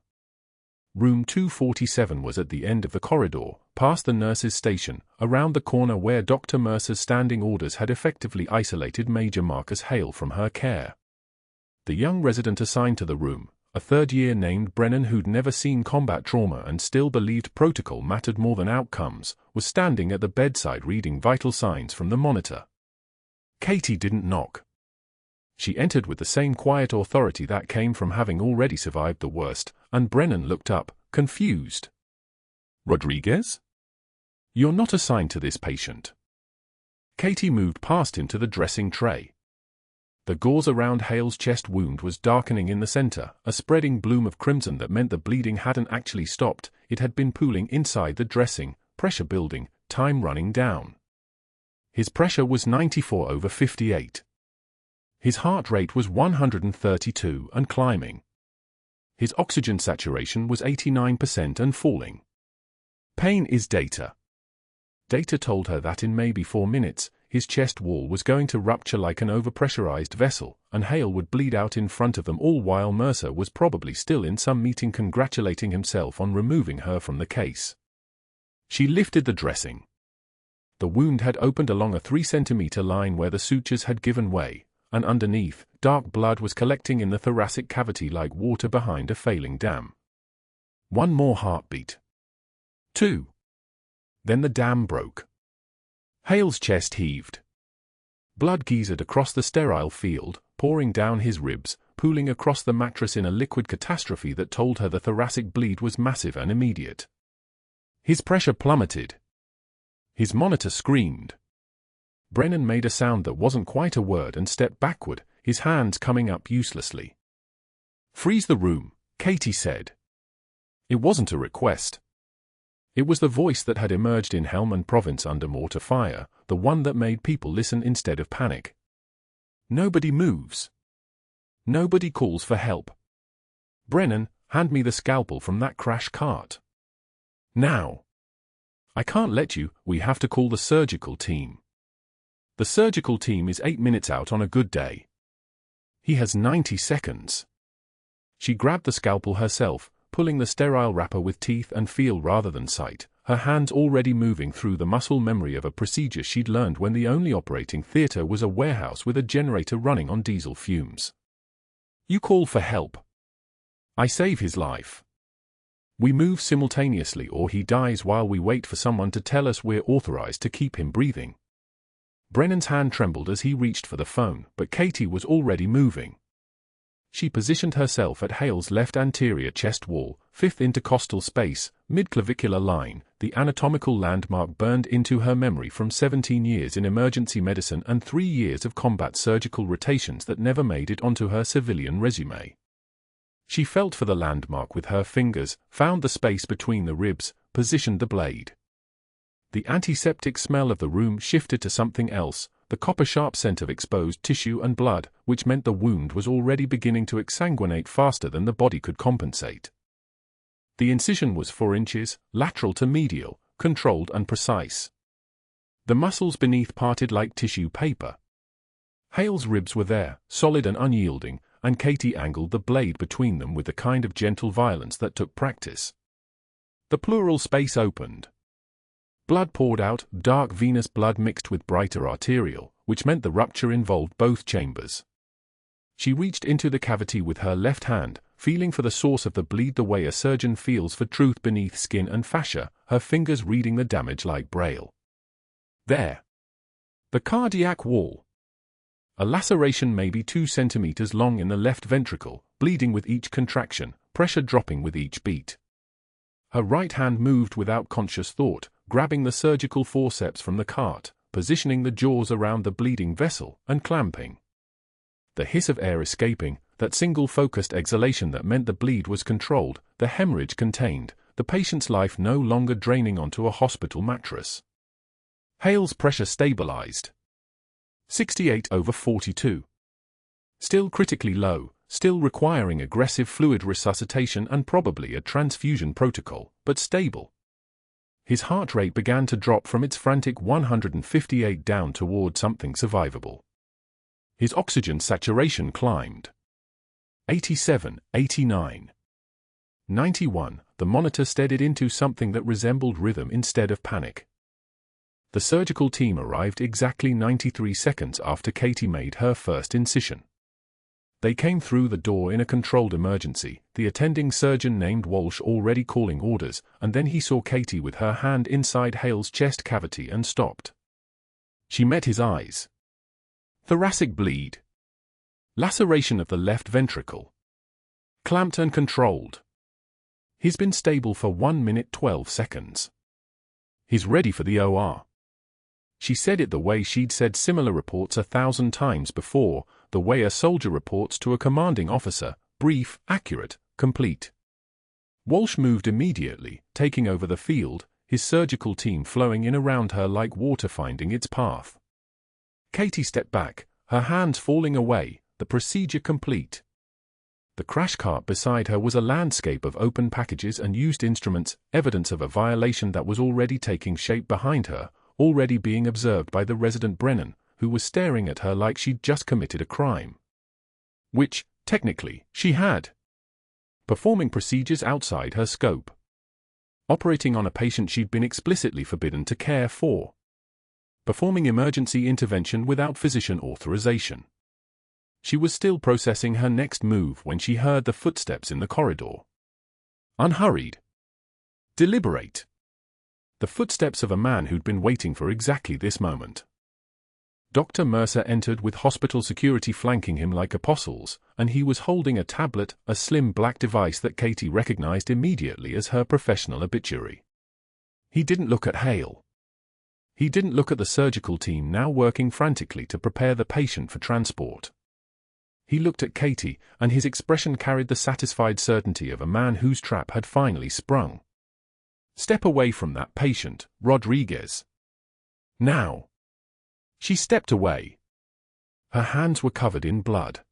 Room 247 was at the end of the corridor, past the nurse's station, around the corner where Dr. Mercer's standing orders had effectively isolated Major Marcus Hale from her care. The young resident assigned to the room, a third-year named Brennan who'd never seen combat trauma and still believed protocol mattered more than outcomes, was standing at the bedside reading vital signs from the monitor. Katie didn't knock. She entered with the same quiet authority that came from having already survived the worst, and Brennan looked up, confused. Rodriguez? You're not assigned to this patient. Katie moved past him to the dressing tray. The gauze around Hale's chest wound was darkening in the center, a spreading bloom of crimson that meant the bleeding hadn't actually stopped, it had been pooling inside the dressing, pressure building, time running down. His pressure was 94/58. His heart rate was 132 and climbing. His oxygen saturation was 89% and falling. Pain is data. Data told her that in maybe 4 minutes, his chest wall was going to rupture like an overpressurized vessel, and Hale would bleed out in front of them all while Mercer was probably still in some meeting congratulating himself on removing her from the case. She lifted the dressing. The wound had opened along a 3-centimeter line where the sutures had given way, and underneath, dark blood was collecting in the thoracic cavity like water behind a failing dam. 1 more heartbeat. 2. Then the dam broke. Hale's chest heaved. Blood geysered across the sterile field, pouring down his ribs, pooling across the mattress in a liquid catastrophe that told her the thoracic bleed was massive and immediate. His pressure plummeted. His monitor screamed. Brennan made a sound that wasn't quite a word and stepped backward, his hands coming up uselessly. Freeze the room, Katie said. It wasn't a request. It was the voice that had emerged in Helmand Province under mortar fire, the one that made people listen instead of panic. Nobody moves. Nobody calls for help. Brennan, hand me the scalpel from that crash cart. Now. I can't let you, we have to call the surgical team. The surgical team is 8 minutes out on a good day. He has 90 seconds. She grabbed the scalpel herself, pulling the sterile wrapper with teeth and feel rather than sight, her hands already moving through the muscle memory of a procedure she'd learned when the only operating theater was a warehouse with a generator running on diesel fumes. You call for help. I save his life. We move simultaneously or he dies while we wait for someone to tell us we're authorized to keep him breathing. Brennan's hand trembled as he reached for the phone, but Katie was already moving. She positioned herself at Hale's left anterior chest wall, fifth intercostal space, mid-clavicular line, the anatomical landmark burned into her memory from 17 years in emergency medicine and 3 years of combat surgical rotations that never made it onto her civilian resume. She felt for the landmark with her fingers, found the space between the ribs, positioned the blade. The antiseptic smell of the room shifted to something else, the copper-sharp scent of exposed tissue and blood, which meant the wound was already beginning to exsanguinate faster than the body could compensate. The incision was 4 inches, lateral to medial, controlled and precise. The muscles beneath parted like tissue paper. Hale's ribs were there, solid and unyielding, and Katie angled the blade between them with the kind of gentle violence that took practice. The pleural space opened. Blood poured out, dark venous blood mixed with brighter arterial, which meant the rupture involved both chambers. She reached into the cavity with her left hand, feeling for the source of the bleed the way a surgeon feels for truth beneath skin and fascia, her fingers reading the damage like braille. There. The cardiac wall. A laceration maybe 2 centimeters long in the left ventricle, bleeding with each contraction, pressure dropping with each beat. Her right hand moved without conscious thought, grabbing the surgical forceps from the cart, positioning the jaws around the bleeding vessel, and clamping. The hiss of air escaping, that single-focused exhalation that meant the bleed was controlled, the hemorrhage contained, the patient's life no longer draining onto a hospital mattress. Hale's pressure stabilized. 68/42. Still critically low, still requiring aggressive fluid resuscitation and probably a transfusion protocol, but stable. His heart rate began to drop from its frantic 158 down toward something survivable. His oxygen saturation climbed. 87, 89. 91, the monitor steadied into something that resembled rhythm instead of panic. The surgical team arrived exactly 93 seconds after Katie made her first incision. They came through the door in a controlled emergency, the attending surgeon named Walsh already calling orders, and then he saw Katie with her hand inside Hale's chest cavity and stopped. She met his eyes. Thoracic bleed. Laceration of the left ventricle. Clamped and controlled. He's been stable for 1 minute 12 seconds. He's ready for the OR. She said it the way she'd said similar reports 1,000 times before, the way a soldier reports to a commanding officer, brief, accurate, complete. Walsh moved immediately, taking over the field, his surgical team flowing in around her like water finding its path. Katie stepped back, her hands falling away, the procedure complete. The crash cart beside her was a landscape of open packages and used instruments, evidence of a violation that was already taking shape behind her, already being observed by the resident Brennan, who was staring at her like she'd just committed a crime. Which, technically, she had. Performing procedures outside her scope. Operating on a patient she'd been explicitly forbidden to care for. Performing emergency intervention without physician authorization. She was still processing her next move when she heard the footsteps in the corridor. Unhurried. Deliberate. The footsteps of a man who'd been waiting for exactly this moment. Dr. Mercer entered with hospital security flanking him like apostles, and he was holding a tablet, a slim black device that Katie recognized immediately as her professional obituary. He didn't look at Hale. He didn't look at the surgical team now working frantically to prepare the patient for transport. He looked at Katie, and his expression carried the satisfied certainty of a man whose trap had finally sprung. Step away from that patient, Rodriguez. Now. She stepped away. Her hands were covered in blood.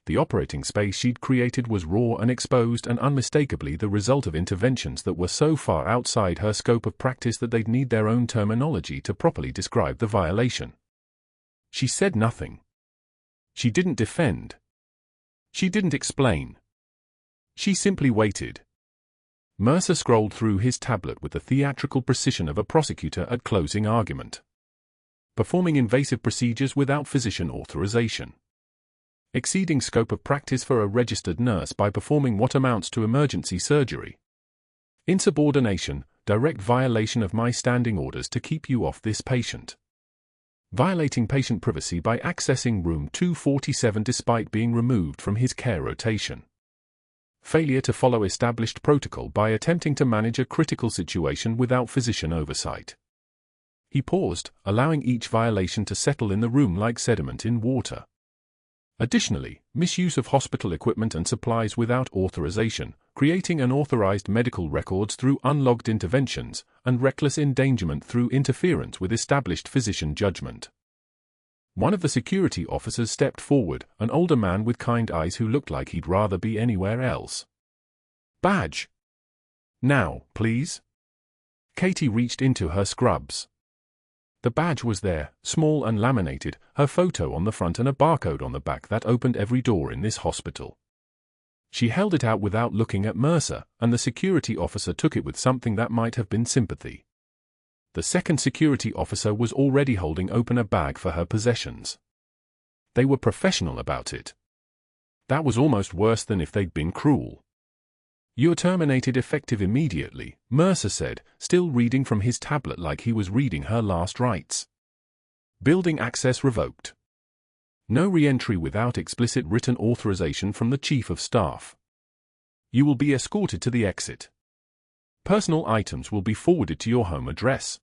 The operating space she'd created was raw and exposed and unmistakably the result of interventions that were so far outside her scope of practice that they'd need their own terminology to properly describe the violation. She said nothing. She didn't defend. She didn't explain. She simply waited. Mercer scrolled through his tablet with the theatrical precision of a prosecutor at closing argument. Performing invasive procedures without physician authorization. Exceeding scope of practice for a registered nurse by performing what amounts to emergency surgery. Insubordination, direct violation of my standing orders to keep you off this patient. Violating patient privacy by accessing room 247 despite being removed from his care rotation. Failure to follow established protocol by attempting to manage a critical situation without physician oversight. He paused, allowing each violation to settle in the room like sediment in water. Additionally, misuse of hospital equipment and supplies without authorization, creating unauthorized medical records through unlogged interventions, and reckless endangerment through interference with established physician judgment. One of the security officers stepped forward, an older man with kind eyes who looked like he'd rather be anywhere else. Badge. Now, please. Katie reached into her scrubs. The badge was there, small and laminated, her photo on the front and a barcode on the back that opened every door in this hospital. She held it out without looking at Mercer, and the security officer took it with something that might have been sympathy. The second security officer was already holding open a bag for her possessions. They were professional about it. That was almost worse than if they'd been cruel. You're terminated effective immediately, Mercer said, still reading from his tablet like he was reading her last rites. Building access revoked. No re-entry without explicit written authorization from the Chief of Staff. You will be escorted to the exit. Personal items will be forwarded to your home address.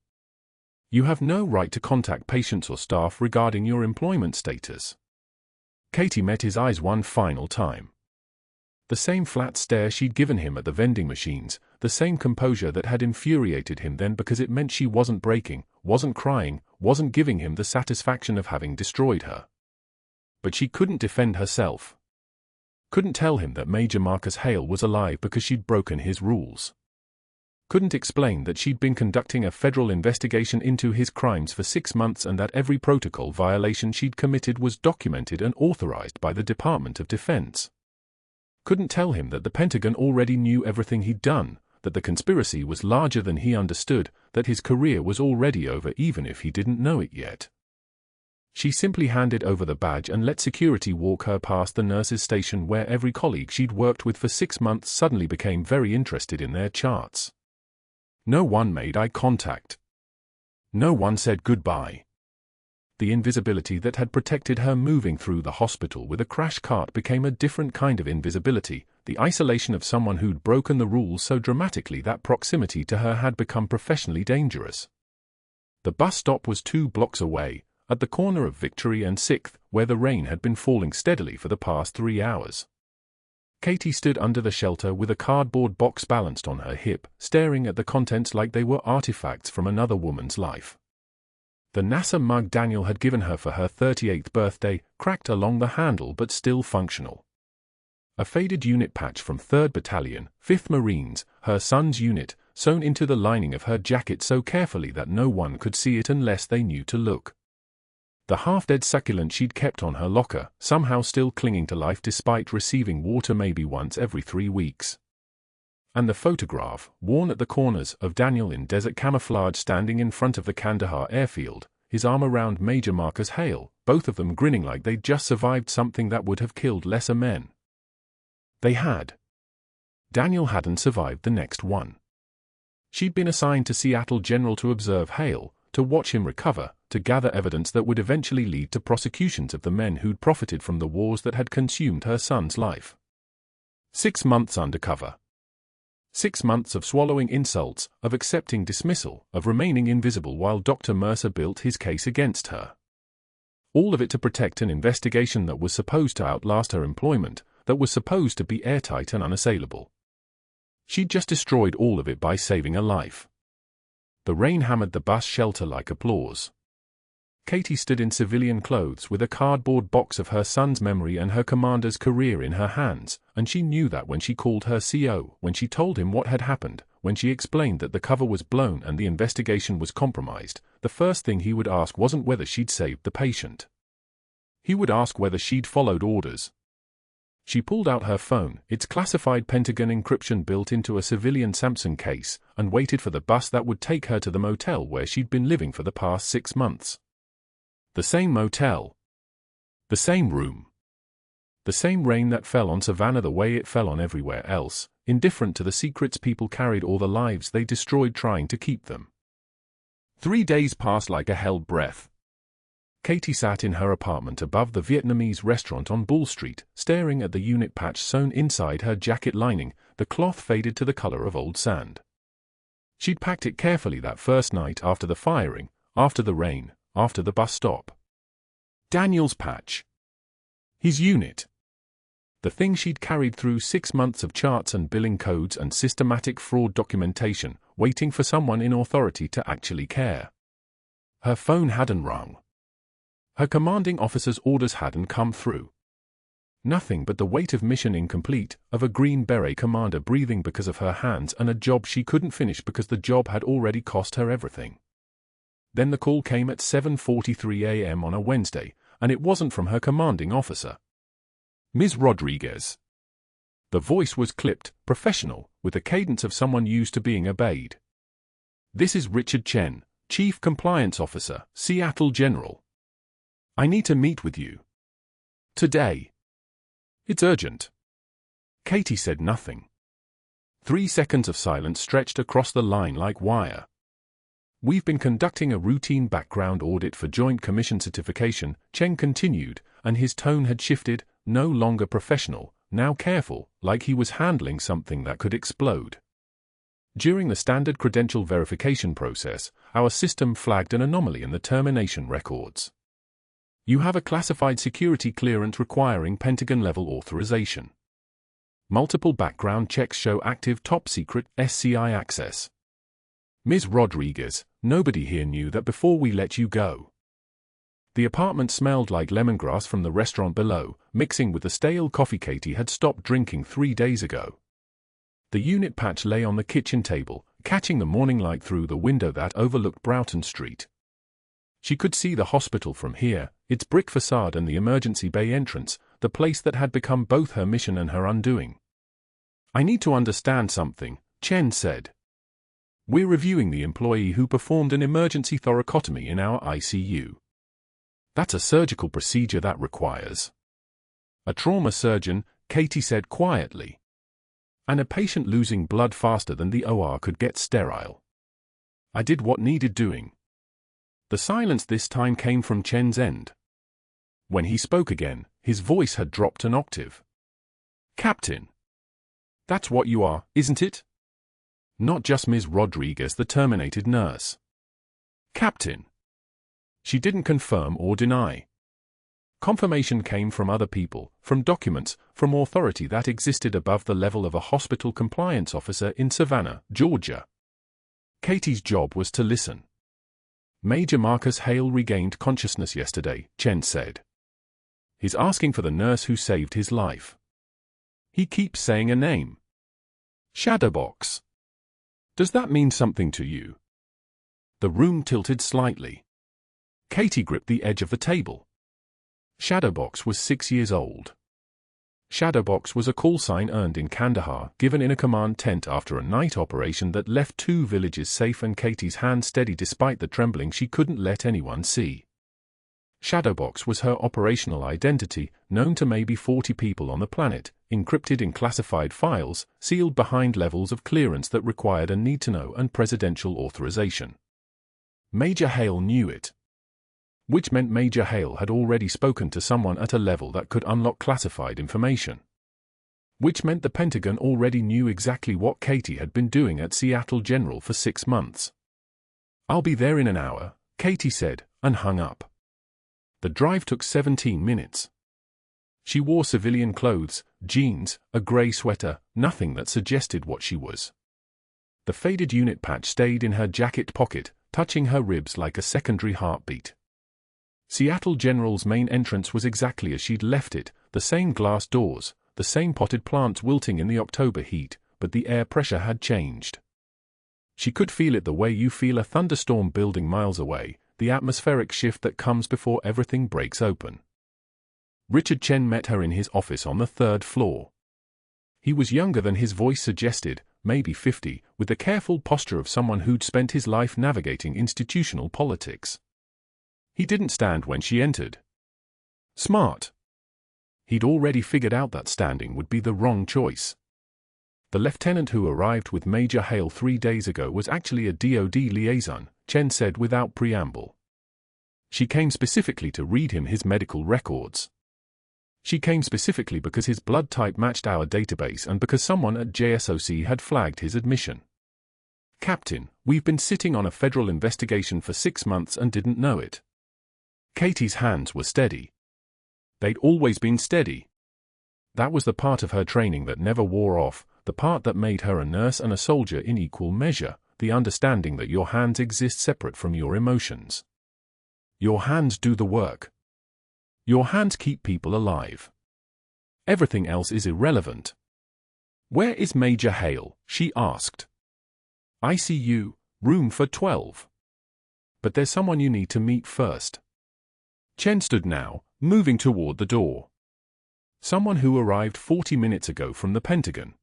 You have no right to contact patients or staff regarding your employment status. Katie met his eyes one final time. The same flat stare she'd given him at the vending machines, the same composure that had infuriated him then because it meant she wasn't breaking, wasn't crying, wasn't giving him the satisfaction of having destroyed her. But she couldn't defend herself. Couldn't tell him that Major Marcus Hale was alive because she'd broken his rules. Couldn't explain that she'd been conducting a federal investigation into his crimes for 6 months and that every protocol violation she'd committed was documented and authorized by the Department of Defense. Couldn't tell him that the Pentagon already knew everything he'd done, that the conspiracy was larger than he understood, that his career was already over even if he didn't know it yet. She simply handed over the badge and let security walk her past the nurses' station where every colleague she'd worked with for 6 months suddenly became very interested in their charts. No one made eye contact. No one said goodbye. The invisibility that had protected her moving through the hospital with a crash cart became a different kind of invisibility, the isolation of someone who'd broken the rules so dramatically that proximity to her had become professionally dangerous. The bus stop was 2 blocks away, at the corner of Victory and 6th, where the rain had been falling steadily for the past 3 hours. Katie stood under the shelter with a cardboard box balanced on her hip, staring at the contents like they were artifacts from another woman's life. The NASA mug Daniel had given her for her 38th birthday, cracked along the handle but still functional. A faded unit patch from 3rd Battalion, 5th Marines, her son's unit, sewn into the lining of her jacket so carefully that no one could see it unless they knew to look. The half-dead succulent she'd kept on her locker, somehow still clinging to life despite receiving water maybe once every 3 weeks. And the photograph, worn at the corners, of Daniel in desert camouflage standing in front of the Kandahar airfield, his arm around Major Marcus Hale, both of them grinning like they'd just survived something that would have killed lesser men. They had. Daniel hadn't survived the next one. She'd been assigned to Seattle General to observe Hale, to watch him recover, to gather evidence that would eventually lead to prosecutions of the men who'd profited from the wars that had consumed her son's life. 6 months undercover. 6 months of swallowing insults, of accepting dismissal, of remaining invisible while Dr. Mercer built his case against her. All of it to protect an investigation that was supposed to outlast her employment, that was supposed to be airtight and unassailable. She'd just destroyed all of it by saving a life. The rain hammered the bus shelter like applause. Katie stood in civilian clothes with a cardboard box of her son's memory and her commander's career in her hands, and she knew that when she called her CO, when she told him what had happened, when she explained that the cover was blown and the investigation was compromised, the first thing he would ask wasn't whether she'd saved the patient. He would ask whether she'd followed orders. She pulled out her phone, its classified Pentagon encryption built into a civilian Samsung case, and waited for the bus that would take her to the motel where she'd been living for the past 6 months. The same motel. The same room. The same rain that fell on Savannah the way it fell on everywhere else, indifferent to the secrets people carried or the lives they destroyed trying to keep them. 3 days passed like a held breath. Katie sat in her apartment above the Vietnamese restaurant on Bull Street, staring at the unit patch sewn inside her jacket lining, the cloth faded to the color of old sand. She'd packed it carefully that first night after the firing, after the rain, after the bus stop. Daniel's patch. His unit. The thing she'd carried through 6 months of charts and billing codes and systematic fraud documentation, waiting for someone in authority to actually care. Her phone hadn't rung. Her commanding officer's orders hadn't come through. Nothing but the weight of mission incomplete, of a Green Beret commander breathing because of her hands and a job she couldn't finish because the job had already cost her everything. Then the call came at 7:43 a.m. on a Wednesday, and it wasn't from her commanding officer. Ms. Rodriguez. The voice was clipped, professional, with the cadence of someone used to being obeyed. This is Richard Chen, Chief Compliance Officer, Seattle General. I need to meet with you. Today. It's urgent. Katie said nothing. 3 seconds of silence stretched across the line like wire. We've been conducting a routine background audit for Joint Commission certification, Chen continued, and his tone had shifted, no longer professional, now careful, like he was handling something that could explode. During the standard credential verification process, our system flagged an anomaly in the termination records. You have a classified security clearance requiring Pentagon-level authorization. Multiple background checks show active top-secret SCI access. Ms. Rodriguez, nobody here knew that before we let you go. The apartment smelled like lemongrass from the restaurant below, mixing with the stale coffee Katie had stopped drinking 3 days ago. The unit patch lay on the kitchen table, catching the morning light through the window that overlooked Broughton Street. She could see the hospital from here, its brick facade and the emergency bay entrance, the place that had become both her mission and her undoing. I need to understand something, Chen said. We're reviewing the employee who performed an emergency thoracotomy in our ICU. That's a surgical procedure that requires a trauma surgeon, Katie said quietly. And a patient losing blood faster than the OR could get sterile. I did what needed doing. The silence this time came from Chen's end. When he spoke again, his voice had dropped an octave. Captain. That's what you are, isn't it? Not just Ms. Rodriguez, the terminated nurse. Captain. She didn't confirm or deny. Confirmation came from other people, from documents, from authority that existed above the level of a hospital compliance officer in Savannah, Georgia. Katie's job was to listen. Major Marcus Hale regained consciousness yesterday, Chen said. He's asking for the nurse who saved his life. He keeps saying a name. Shadowbox. Does that mean something to you? The room tilted slightly. Katie gripped the edge of the table. Shadowbox was 6 years old. Shadowbox was a call sign earned in Kandahar, given in a command tent after a night operation that left 2 villages safe and Katie's hand steady despite the trembling she couldn't let anyone see. Shadowbox was her operational identity, known to maybe 40 people on the planet, encrypted in classified files, sealed behind levels of clearance that required a need-to-know and presidential authorization. Major Hale knew it. Which meant Major Hale had already spoken to someone at a level that could unlock classified information. Which meant the Pentagon already knew exactly what Katie had been doing at Seattle General for 6 months. I'll be there in an hour, Katie said, and hung up. The drive took 17 minutes. She wore civilian clothes, jeans, a grey sweater, nothing that suggested what she was. The faded unit patch stayed in her jacket pocket, touching her ribs like a secondary heartbeat. Seattle General's main entrance was exactly as she'd left it, the same glass doors, the same potted plants wilting in the October heat, but the air pressure had changed. She could feel it the way you feel a thunderstorm building miles away, the atmospheric shift that comes before everything breaks open. Richard Chen met her in his office on the third floor. He was younger than his voice suggested, maybe 50, with the careful posture of someone who'd spent his life navigating institutional politics. He didn't stand when she entered. Smart. He'd already figured out that standing would be the wrong choice. The lieutenant who arrived with Major Hale 3 days ago was actually a DoD liaison, Chen said without preamble. She came specifically to read him his medical records. She came specifically because his blood type matched our database and because someone at JSOC had flagged his admission. Captain, we've been sitting on a federal investigation for 6 months and didn't know it. Katie's hands were steady. They'd always been steady. That was the part of her training that never wore off, the part that made her a nurse and a soldier in equal measure, the understanding that your hands exist separate from your emotions. Your hands do the work. Your hands keep people alive. Everything else is irrelevant. Where is Major Hale? She asked. ICU, room for 12. But there's someone you need to meet first. Chen stood now, moving toward the door. Someone who arrived 40 minutes ago from the Pentagon.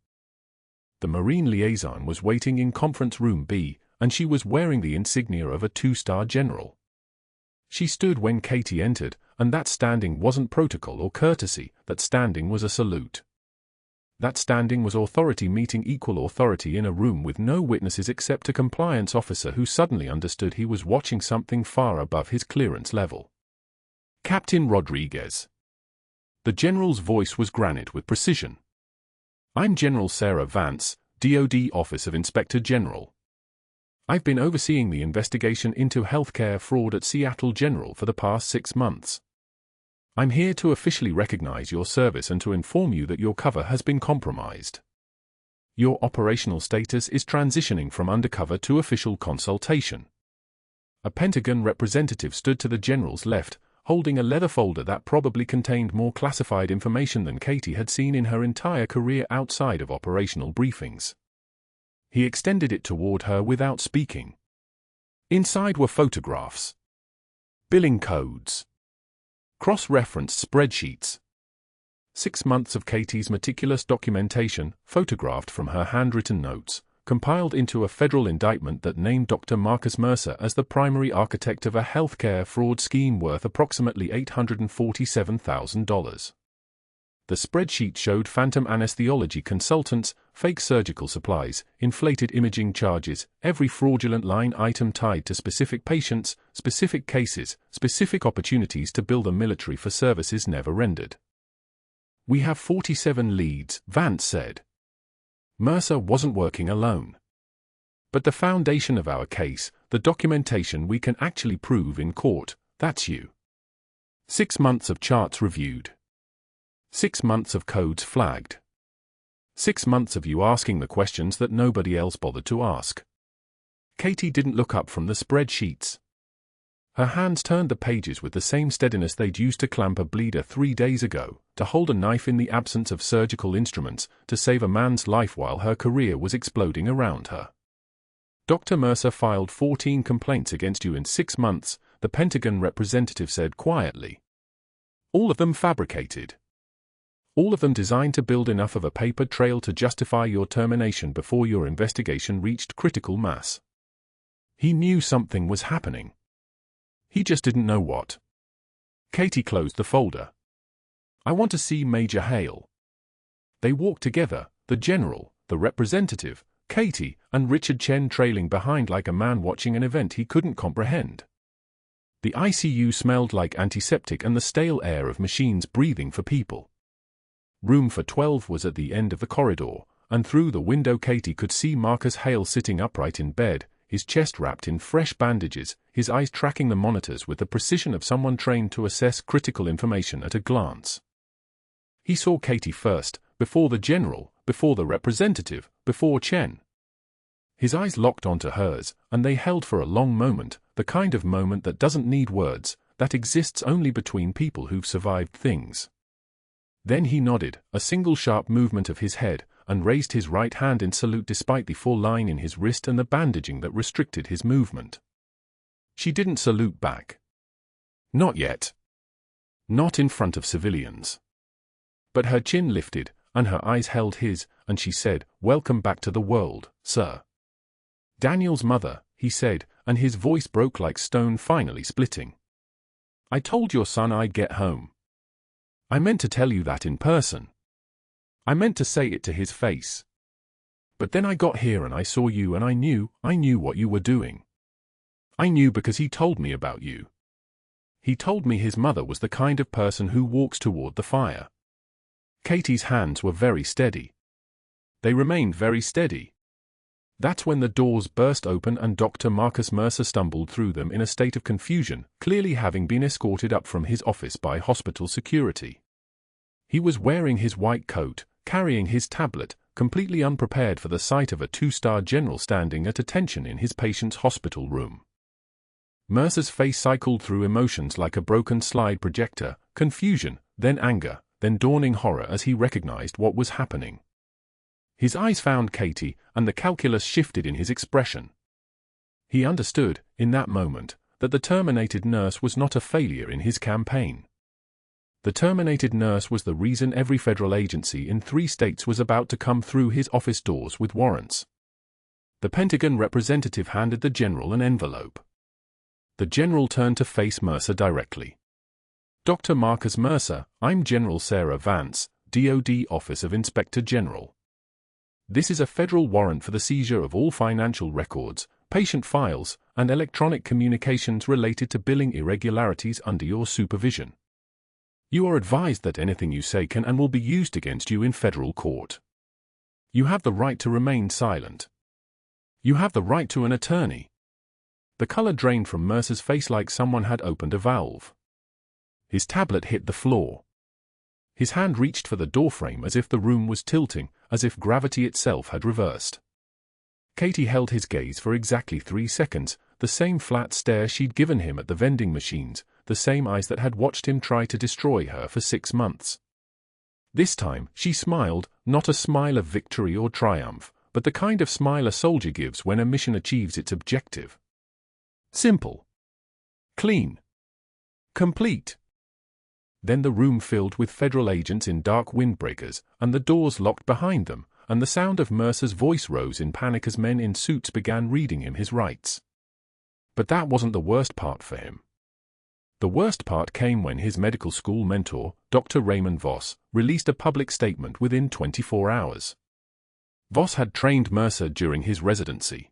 The Marine liaison was waiting in Conference Room B, and she was wearing the insignia of a 2-star general. She stood when Katie entered, and that standing wasn't protocol or courtesy, that standing was a salute. That standing was authority meeting equal authority in a room with no witnesses except a compliance officer who suddenly understood he was watching something far above his clearance level. Captain Rodriguez. The general's voice was granite with precision. I'm General Sarah Vance, DoD Office of Inspector General. I've been overseeing the investigation into healthcare fraud at Seattle General for the past 6 months. I'm here to officially recognize your service and to inform you that your cover has been compromised. Your operational status is transitioning from undercover to official consultation. A Pentagon representative stood to the general's left, holding a leather folder that probably contained more classified information than Katie had seen in her entire career outside of operational briefings. He extended it toward her without speaking. Inside were photographs, billing codes, cross-referenced spreadsheets. 6 months of Katie's meticulous documentation, photographed from her handwritten notes, compiled into a federal indictment that named Dr. Marcus Mercer as the primary architect of a healthcare fraud scheme worth approximately $847,000. The spreadsheet showed phantom anesthesiology consultants, fake surgical supplies, inflated imaging charges, every fraudulent line item tied to specific patients, specific cases, specific opportunities to bill the military for services never rendered. We have 47 leads, Vance said. Mercer wasn't working alone. But the foundation of our case, the documentation we can actually prove in court, that's you. 6 months of charts reviewed. 6 months of codes flagged. 6 months of you asking the questions that nobody else bothered to ask. Katie didn't look up from the spreadsheets. Her hands turned the pages with the same steadiness they'd used to clamp a bleeder 3 days ago, to hold a knife in the absence of surgical instruments, to save a man's life while her career was exploding around her. Dr. Mercer filed 14 complaints against you in 6 months, the Pentagon representative said quietly. All of them fabricated. All of them designed to build enough of a paper trail to justify your termination before your investigation reached critical mass. He knew something was happening. He just didn't know what. Katie closed the folder. I want to see Major Hale. They walked together, the general, the representative, Katie, and Richard Chen trailing behind like a man watching an event he couldn't comprehend. The ICU smelled like antiseptic and the stale air of machines breathing for people. Room for 12 was at the end of the corridor, and through the window Katie could see Marcus Hale sitting upright in bed, his chest wrapped in fresh bandages, his eyes tracking the monitors with the precision of someone trained to assess critical information at a glance. He saw Katie first, before the general, before the representative, before Chen. His eyes locked onto hers, and they held for a long moment, the kind of moment that doesn't need words, that exists only between people who've survived things. Then he nodded, a single sharp movement of his head, and raised his right hand in salute despite the full line in his wrist and the bandaging that restricted his movement. She didn't salute back. Not yet. Not in front of civilians. But her chin lifted, and her eyes held his, and she said, "Welcome back to the world, sir." "Daniel's mother," he said, and his voice broke like stone finally splitting. "I told your son I'd get home. I meant to tell you that in person. I meant to say it to his face. But then I got here and I saw you and I knew what you were doing. I knew because he told me about you. He told me his mother was the kind of person who walks toward the fire." Katie's hands were very steady. They remained very steady. That's when the doors burst open and Dr. Marcus Mercer stumbled through them in a state of confusion, clearly having been escorted up from his office by hospital security. He was wearing his white coat, carrying his tablet, completely unprepared for the sight of a two-star general standing at attention in his patient's hospital room. Mercer's face cycled through emotions like a broken slide projector, confusion, then anger, then dawning horror as he recognized what was happening. His eyes found Katie, and the calculus shifted in his expression. He understood, in that moment, that the terminated nurse was not a failure in his campaign. The terminated nurse was the reason every federal agency in 3 states was about to come through his office doors with warrants. The Pentagon representative handed the general an envelope. The general turned to face Mercer directly. "Dr. Marcus Mercer, I'm General Sarah Vance, DoD Office of Inspector General. This is a federal warrant for the seizure of all financial records, patient files, and electronic communications related to billing irregularities under your supervision. You are advised that anything you say can and will be used against you in federal court. You have the right to remain silent. You have the right to an attorney." The color drained from Mercer's face like someone had opened a valve. His tablet hit the floor. His hand reached for the doorframe as if the room was tilting, as if gravity itself had reversed. Katie held his gaze for exactly 3 seconds, the same flat stare she'd given him at the vending machines, the same eyes that had watched him try to destroy her for 6 months. This time, she smiled, not a smile of victory or triumph, but the kind of smile a soldier gives when a mission achieves its objective. Simple. Clean. Complete. Then the room filled with federal agents in dark windbreakers, and the doors locked behind them, and the sound of Mercer's voice rose in panic as men in suits began reading him his rights. But that wasn't the worst part for him. The worst part came when his medical school mentor, Dr. Raymond Voss, released a public statement within 24 hours. Voss had trained Mercer during his residency.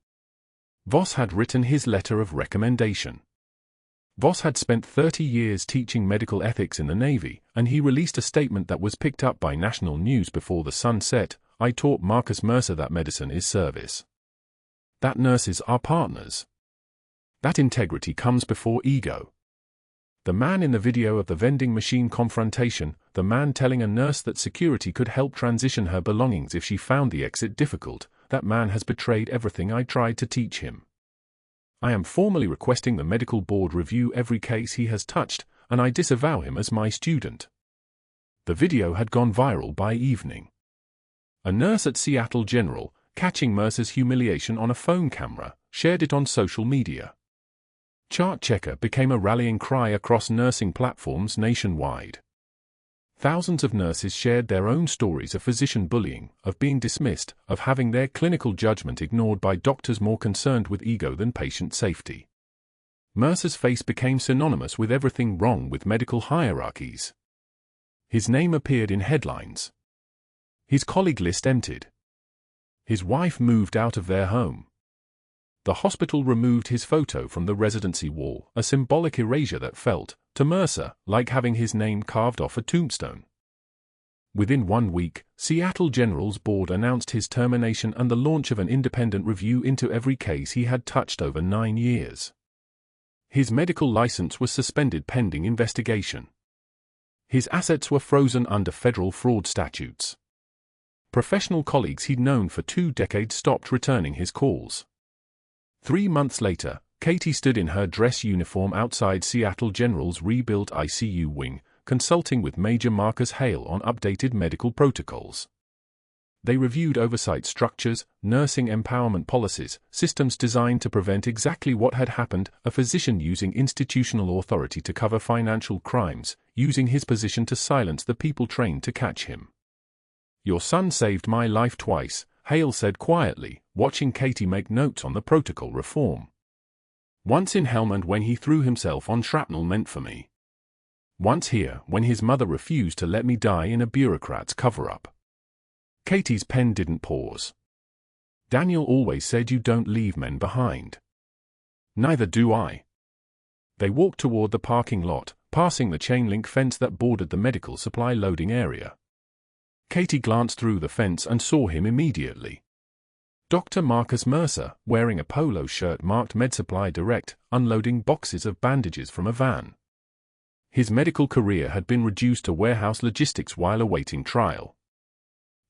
Voss had written his letter of recommendation. Voss had spent 30 years teaching medical ethics in the Navy, and he released a statement that was picked up by national news before the sun set. "I taught Marcus Mercer that medicine is service. That nurses are partners. That integrity comes before ego." The man in the video of the vending machine confrontation, the man telling a nurse that security could help transition her belongings if she found the exit difficult, that man has betrayed everything I tried to teach him. I am formally requesting the medical board review every case he has touched, and I disavow him as my student. The video had gone viral by evening. A nurse at Seattle General, catching Mercer's humiliation on a phone camera, shared it on social media. Chart Checker became a rallying cry across nursing platforms nationwide. Thousands of nurses shared their own stories of physician bullying, of being dismissed, of having their clinical judgment ignored by doctors more concerned with ego than patient safety. Mercer's face became synonymous with everything wrong with medical hierarchies. His name appeared in headlines. His colleague list emptied. His wife moved out of their home. The hospital removed his photo from the residency wall, a symbolic erasure that felt, to Mercer, like having his name carved off a tombstone. Within 1 week, Seattle General's board announced his termination and the launch of an independent review into every case he had touched over 9 years. His medical license was suspended pending investigation. His assets were frozen under federal fraud statutes. Professional colleagues he'd known for 2 decades stopped returning his calls. 3 months later, Katie stood in her dress uniform outside Seattle General's rebuilt ICU wing, consulting with Major Marcus Hale on updated medical protocols. They reviewed oversight structures, nursing empowerment policies, systems designed to prevent exactly what had happened, a physician using institutional authority to cover financial crimes, using his position to silence the people trained to catch him. "Your son saved my life twice," Hale said quietly, watching Katie make notes on the protocol reform. "Once in Helmand when he threw himself on shrapnel meant for me. Once here when his mother refused to let me die in a bureaucrat's cover-up." Katie's pen didn't pause. "Daniel always said you don't leave men behind." "Neither do I." They walked toward the parking lot, passing the chain-link fence that bordered the medical supply loading area. Katie glanced through the fence and saw him immediately. Dr. Marcus Mercer, wearing a polo shirt marked Med Supply Direct, unloading boxes of bandages from a van. His medical career had been reduced to warehouse logistics while awaiting trial.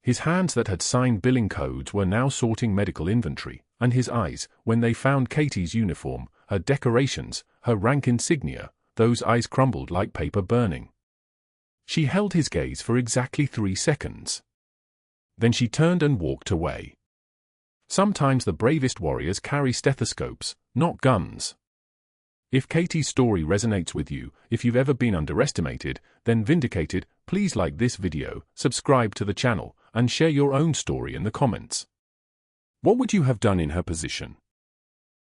His hands that had signed billing codes were now sorting medical inventory, and his eyes, when they found Katie's uniform, her decorations, her rank insignia, those eyes crumbled like paper burning. She held his gaze for exactly 3 seconds. Then she turned and walked away. Sometimes the bravest warriors carry stethoscopes, not guns. If Katie's story resonates with you, if you've ever been underestimated, then vindicated, please like this video, subscribe to the channel, and share your own story in the comments. What would you have done in her position?